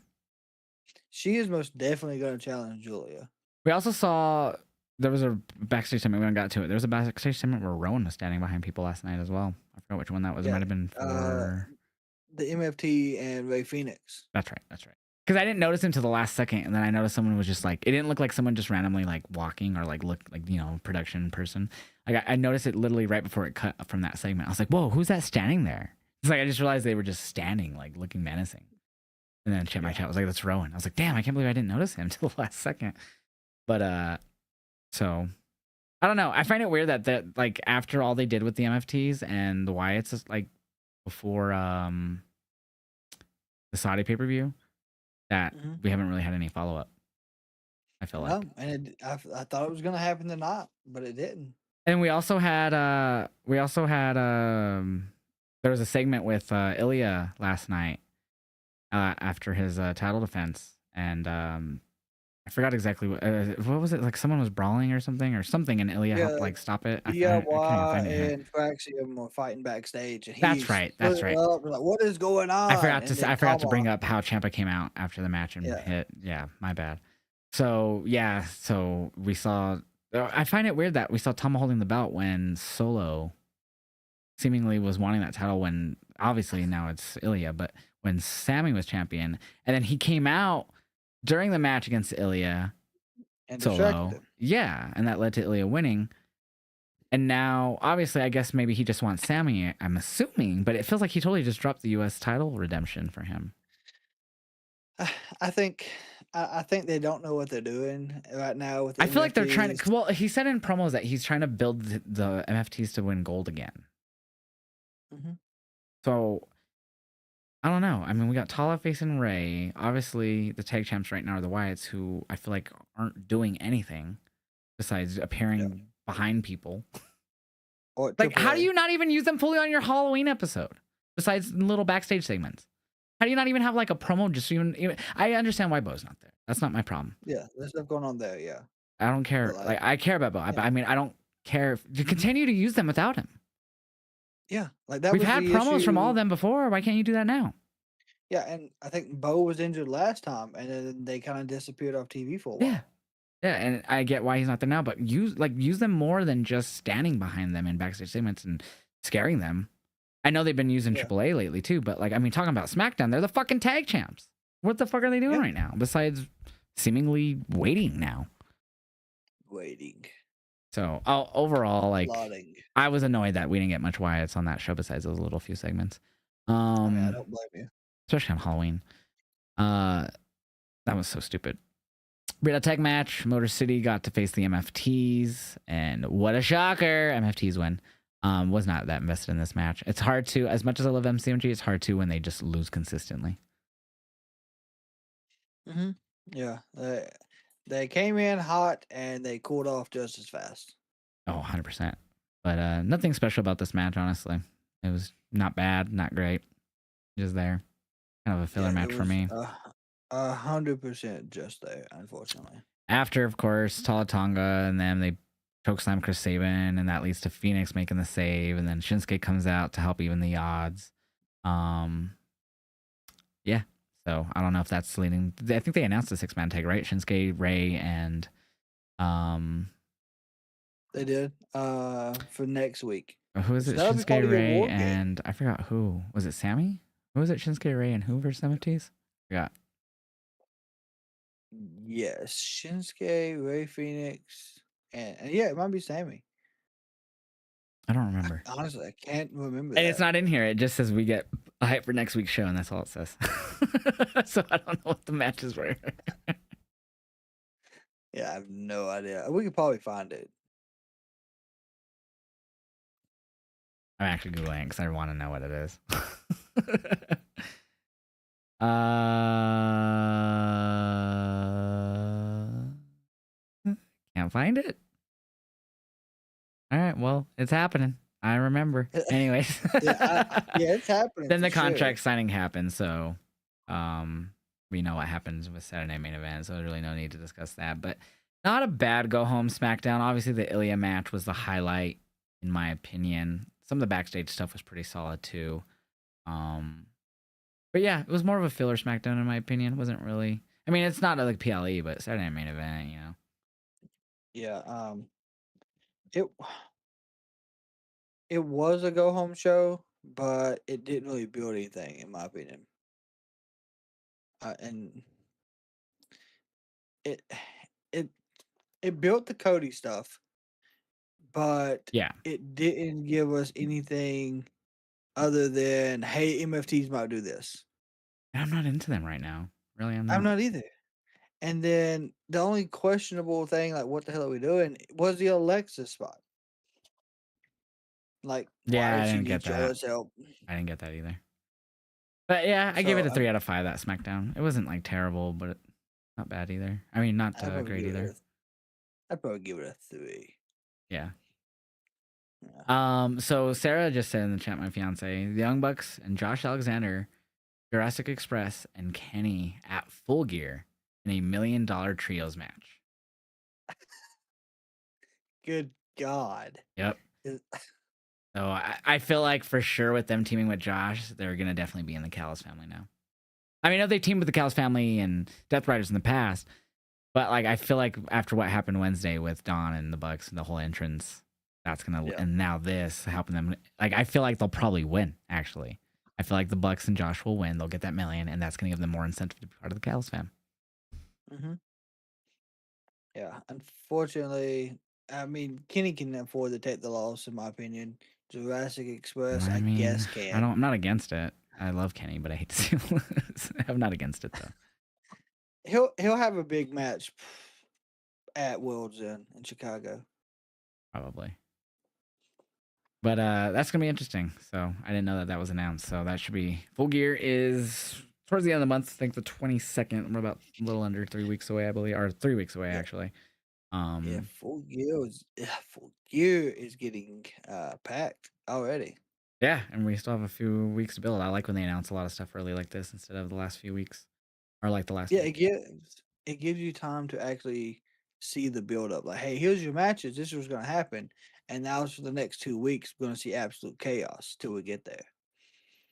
She is most definitely going to challenge Julia. We also saw there was a backstage segment. We haven't got to it. There was a backstage segment where Rowan was standing behind people last night as well. I forgot which one that was. It might have been for the MFT and Ray Phoenix. That's right. Because I didn't notice him till the last second, and then I noticed someone was just like, it didn't look like someone just randomly like walking or like look like, production person. Like I noticed it literally right before it cut from that segment. I was like, whoa, who's that standing there? It's like I just realized they were just standing, like looking menacing. And then my chat was like, that's Rowan. I was like, damn, I can't believe I didn't notice him till the last second. But so I don't know. I find it weird that like after all they did with the MFTs and the Wyatts, like before the Saudi pay-per-view, that we haven't really had any follow-up. I feel like. And I thought it was going to happen tonight, but it didn't. And we also had there was a segment with Ilya last night after his title defense, and I forgot exactly what was it, like someone was brawling or something, and Ilya helped like stop it. DIY and Traxium were fighting backstage, and that's right. Up, like, what is going on? I forgot to bring up how Ciampa came out after the match and hit. Yeah, my bad. So we saw. I find it weird that we saw Tama holding the belt when Solo seemingly was wanting that title when obviously now it's Ilya, but when Sammy was champion, and then he came out during the match against Ilya and distracted solo. him. Yeah, and that led to Ilya winning. And now, obviously, I guess maybe he just wants Sammy, I'm assuming, but it feels like he totally just dropped the US title redemption for him. I think I think they don't know what they're doing right now with the I feel like they're trying MFTs. to. Well, he said in promos that he's trying to build the MFTs to win gold again. Mhm. So I don't know. I mean, we got Tala facing Ray. Obviously, the tag champs right now are the Wyatts, who I feel like aren't doing anything besides Yeah. appearing behind people. Or Like, how do AAA. you not even use them fully on your Halloween episode? Besides little backstage segments, how do you not even have like a promo? Just even I understand why Bo's not there. That's not my problem. Yeah, there's stuff going on there. Yeah, I don't care. but Like, I care about Bo. yeah, I mean, I don't care if you continue to use them without him. yeah, like that We've was had the promos from all of issue. them before. Why can't you do that now? Yeah, and I think Bo was injured last time, and then they kind of disappeared off TV for a Yeah. while. Yeah, and I get why he's not there now, but use them more than just standing behind them in backstage segments and scaring them. I know they've been using Yeah. AAA lately too, but like, I mean, talking about SmackDown, they're the fucking tag champs. What the fuck are they doing Yeah. right now besides seemingly waiting now? Waiting, So overall, like, plotting. I was annoyed that we didn't get much Wyatts on that show besides those little few segments. I mean, I don't blame you. Especially on Halloween. That was so stupid. We had a tag match. Motor City got to face the MFTs, and what a shocker! MFTs win. Was not that invested in this match. It's hard to, as much as I love MCMG, it's hard to when they just lose consistently. Mm-hmm. Yeah, they came in hot and they cooled off just as fast. Oh, 100%. But nothing special about this match, honestly. It was not bad, not great. Just there. Kind of a filler match for me. 100% just there, unfortunately. After, of course, Talatonga and them, they chokeslam Chris Sabin, and that leads to Phoenix making the save, and then Shinsuke comes out to help even the odds. Yeah. So I don't know if that's leading. I think they announced a 6-man tag, right? Shinsuke, Ray, and They did. For next week. who is it? That'll be part Shinsuke, of your Ray, war game. and I forgot who was it. Sammy? Who was it? Shinsuke, Ray, and who versus MFTs? Forgot. Yes, Shinsuke, Ray Phoenix, and yeah, it might be Sammy. I don't remember. Honestly, I can't remember. And that. it's not in here. It just says we get a hype for next week's show, and that's all it says. So I don't know what the matches were. Yeah, I have no idea. We could probably find it. I'm actually Googling because I want to know what it is. Can't find it. All right, well, it's happening. I remember. Anyways. Yeah, it's happening. Then the for sure. contract signing happened, so we know what happens with Saturday Night Main Event, so there's really no need to discuss that. But not a bad go home SmackDown. Obviously, the Ilya match was the highlight, in my opinion. Some of the backstage stuff was pretty solid too. But yeah, it was more of a filler SmackDown in my opinion. It wasn't really. I mean, it's not like PLE, but Saturday Night Main Event, you know. Yeah, it was a go home show, but it didn't really build anything, in my opinion. And it it it built the Cody stuff, but Yeah, it didn't give us anything other than, hey, MFTs might do this. and I'm not into them right now. Really, I'm I'm not. not either. And then the only questionable thing, like, what the hell are we doing, was the Alexa spot. Like, Yeah, why I did she didn't need get that. Charlotte's help? I didn't get that either. But yeah, I gave So, it a 3 out of 5. That SmackDown. It wasn't like terrible, but not bad either. I mean, not I'd probably great give it either. I'd probably give it a 3. Yeah. Yeah. So Sarah just said in the chat, my fiance, the Young Bucks and Josh Alexander, Jurassic Express, and Kenny at Full Gear in a $1 million trios match. Good God. Yep. Is- So I feel like for sure with them teaming with Josh, they're gonna definitely be in the Callis family now. I mean, I know they teamed with the Callis family and Death Riders in the past, but like I feel like after what happened Wednesday with Dawn and the Bucks and the whole entrance, that's gonna Yeah. and now this helping them. Like I feel like they'll probably win actually. I feel like the Bucks and Josh will win. They'll get that million, and that's going to give them more incentive to be part of the Cal's fam. Mm-hmm. Yeah, unfortunately, I mean, Kenny can afford to take the loss, in my opinion. Jurassic Express, I I guess, mean, can. I'm not against it. I love Kenny, but I hate to see him lose. I'm not against it though. He'll have a big match at World's End in Chicago. Probably. But that's gonna be interesting. So I didn't know that was announced. So that should be Full Gear is towards the end of the month. I think the 22nd. We're about a little under 3 weeks away, I believe, or 3 weeks away Yeah, actually. yeah. Full Gear is getting packed already. Yeah, and we still have a few weeks to build. I like when they announce a lot of stuff early like this instead of the last few weeks or like the last Yeah, week. it gives you time to actually see the build up. Like, hey, here's your matches. This is what's gonna happen, and now for the next 2 weeks, we're gonna see absolute chaos till we get there.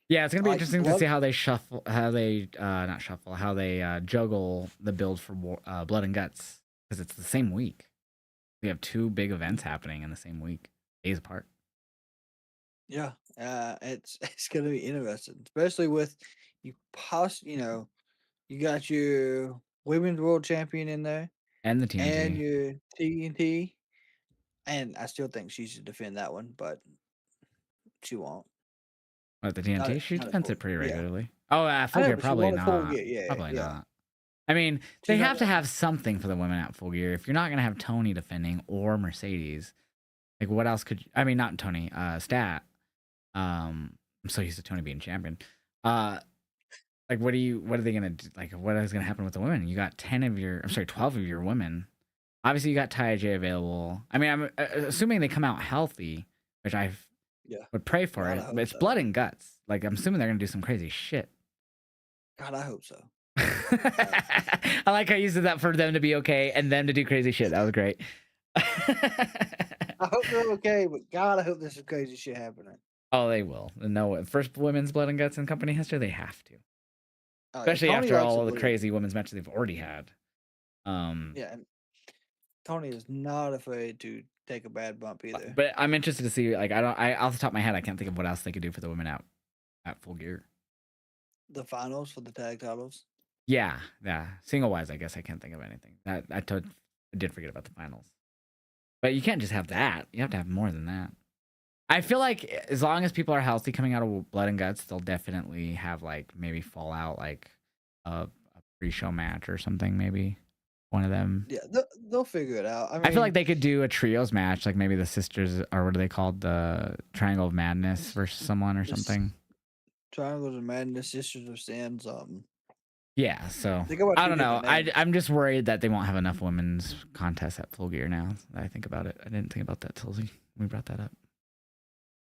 Yeah, it's gonna be Like interesting to see how they shuffle, how they not shuffle, how they juggle the build for Blood and Guts because it's the same week. We have 2 big events happening in the same week, days apart. Yeah, it's gonna be interesting, especially with you got your women's world champion in there And the and TNT, your TNT, and I still think she should defend that one, but she won't. but the TNT, she Not at defends full. it pretty Yeah, regularly. Oh, I Full know, Gear, but she probably won at full not. gear. Yeah, Probably yeah. not. I mean, they She's not have to gonna. have something for the women at Full Gear. If you're not gonna have Tony defending or Mercedes, like what else could? I mean, not Tony. Stat. I'm so used to Tony being champion. Like what are they gonna do? Like what is gonna happen with the women? You got 12 of your women. Obviously, you got Ty J available. I mean, I'm assuming they come out healthy, which I Yeah, would pray for God, I it. But hope it's so. blood and guts. Like I'm assuming they're gonna do some crazy shit. God, I hope so. I like how you said that for them to be okay and them to do crazy shit. That was great. I hope they're okay, but God, I hope there's some crazy shit happening. Oh, they will. No, first women's blood and guts in company history, they have to. Oh yeah, Especially Tony after likes to all the bleed. crazy women's matches they've already had. Yeah, and Tony is not afraid to take a bad bump either. But I'm interested to see. Like, off the top of my head, I can't think of what else they could do for the women out at Full Gear. The finals for the tag titles. Yeah. Single wise, I guess I can't think of anything. I did forget about the finals. But you can't just have that. You have to have more than that. I feel like as long as people are healthy coming out of Blood and Guts, they'll definitely have like maybe Fallout, like a pre-show match or something. Maybe one of them. Yeah, they'll figure it out. I feel like they could do a trios match, like maybe the sisters, or what are they called, the Triangle of Madness versus someone or something. Triangles of Madness, Sisters of Sin, Yeah, so They go by I two don't know. different names. I'm just worried that they won't have enough women's contests at Full Gear now. That I think about it. I didn't think about that till we brought that up.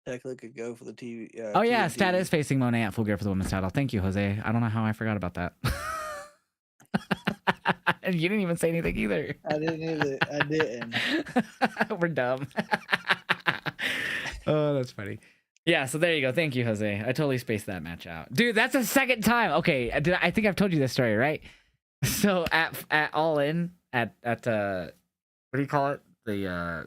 Technically could go for the TV. Oh yeah, TNT. Stat is facing Monet at Full Gear for the women's title. Thank you, Jose. I don't know how I forgot about that. And you didn't even say anything either. I didn't either. I didn't. We're dumb. Oh, that's funny. Yeah, so there you go. Thank you, Jose. I totally spaced that match out. Dude, that's the second time. Okay, I think I've told you this story, right? So at All In, at what do you call it? The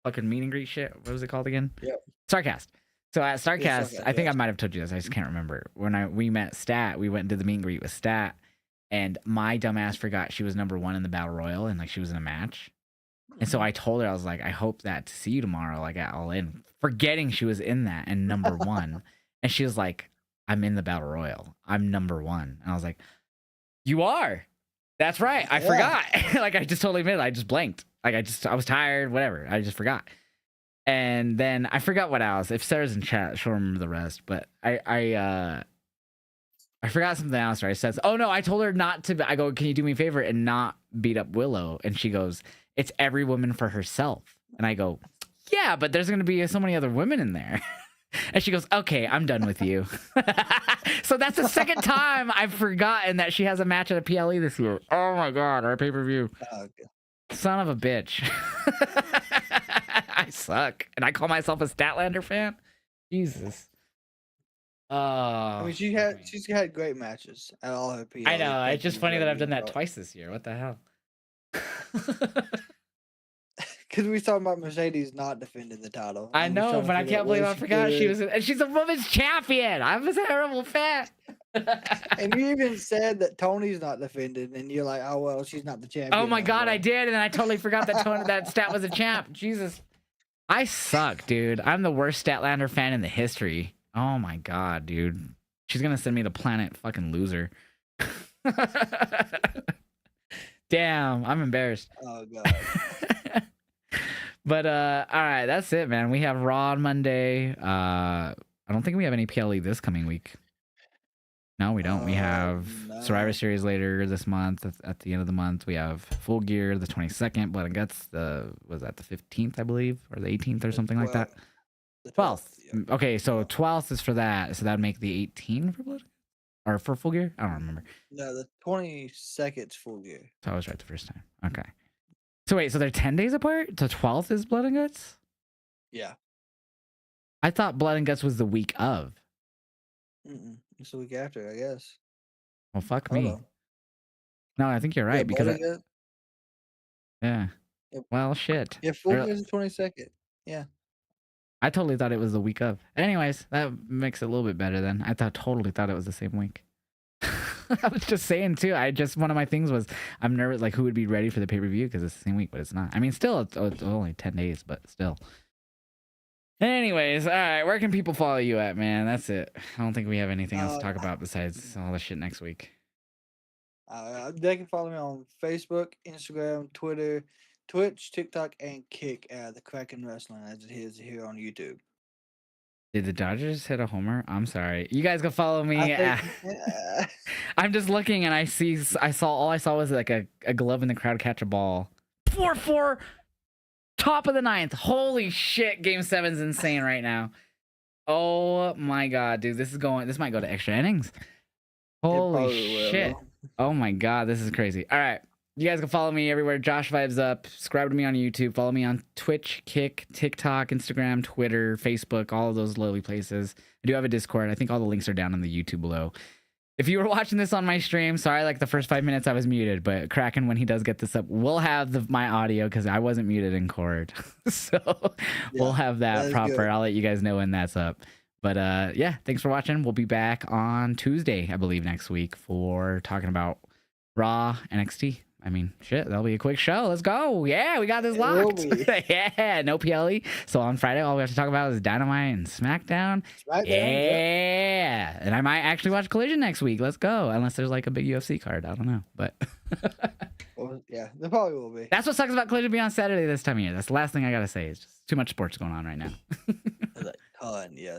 fucking meet and greet shit. What was it called again? Yep. Starcast. So at Starcast, Yeah, Starcast, I think yes. I might have told you this. I just can't remember. When we met Stat, we went and did the meet and greet with Stat, and my dumbass forgot she was number 1 in the Battle Royal and like she was in a match. And so I told her, I was like, I hope that to see you tomorrow, like at All In, forgetting she was in that and number 1. And she was like, I'm in the Battle Royal. I'm number 1. And I was like, you are. That's right. I forgot. Like I just totally admitted. I just blanked. Like I was tired, whatever. I just forgot. And then I forgot what else. If Sarah's in chat, she'll remember the rest. But I forgot something else. Right? I said, oh no, I told her not to. I go, can you do me a favor and not beat up Willow? And she goes, it's every woman for herself. And I go, yeah, but there's going to be so many other women in there. And she goes, okay, I'm done with you. So that's the second time I've forgotten that she has a match at a PLE this year. Oh my God, our pay-per-view. Oh, okay. Son of a bitch. I suck. And I call myself a Statlander fan? Jesus. I mean, she's had great matches at all her PLE. I know. It's just funny that I've done that twice this year. What the hell? because we was talking about Mercedes not defending the title. I and we was know, trying to but I figure out can't believe what I she forgot she could. was. And she's a women's champion. I'm a terrible fan. And you even said that Tony's not defending, and you're like, oh well, she's not the champion. Oh my no god, more. I did, and I totally forgot that that Stat was a champ. Jesus, I suck, dude. I'm the worst Statlander fan in the history. Oh my god, dude. She's gonna send me to Planet fucking Loser. Damn, I'm embarrassed. Oh god. But all right, that's it, man. We have Raw on Monday. I don't think we have any PLE this coming week. No, we don't. We have Survivor Series later this month. At the end of the month, we have Full Gear the 22nd. Blood and Guts was that the 15th, I believe, or the 18th or something like that. The 12th. Yeah. Okay, so 12th is for that. So that would make the 18th for Blood or for Full Gear. I don't remember. No, the 22nd's Full Gear. So I was right the first time. Okay. So wait, so they're 10 days apart? The 12th is Blood and Guts? Yeah. I thought Blood and Guts was the week of. It's the week after, I guess. Well, fuck Hold me. on. No, I think you're right because yeah. Well, shit. Yeah, Full Gear is the 22nd. Yeah. I totally thought it was the week of. Anyways, that makes it a little bit better then. I totally thought it was the same week. I was just saying too. One of my things was I'm nervous, like who would be ready for the pay-per-view because it's the same week, but it's not. I mean, still, it's only 10 days, but still. Anyways, all right. Where can people follow you at, man? That's it. I don't think we have anything else to talk about besides all the shit next week. They can follow me on Facebook, Instagram, Twitter, Twitch, TikTok, and Kick the KrakenWrestling as it is here on YouTube. Did the Dodgers hit a homer? I'm sorry. You guys can follow me. I'm just looking and I saw was like a glove in the crowd catch a ball. 4-4, top of the ninth. Holy shit, Game 7's insane right now. Oh my god, dude, this might go to extra innings. Holy shit. Oh my god, this is crazy. All right. You guys can follow me everywhere. Josh Vibes Up. Subscribe to me on YouTube. Follow me on Twitch, Kick, TikTok, Instagram, Twitter, Facebook, all of those lowly places. I do have a Discord. I think all the links are down in the YouTube below. If you were watching this on my stream, sorry, like the first 5 minutes I was muted, but Kraken, when he does get this up, we'll have my audio because I wasn't muted in Cord. So we'll have that proper. Good. I'll let you guys know when that's up. But yeah, thanks for watching. We'll be back on Tuesday, I believe, next week for talking about Raw, NXT. I mean, shit, that'll be a quick show. Let's go. Yeah, we got this locked. Yeah, no PLE. So on Friday, all we have to talk about is Dynamite and SmackDown. Yeah. And I might actually watch Collision next week. Let's go. Unless there's like a big UFC card. I don't know. But well, yeah, there probably will be. That's what sucks about Collision being on Saturday this time of year. That's the last thing I got to say. It's just too much sports going on right now. There's a ton, yeah.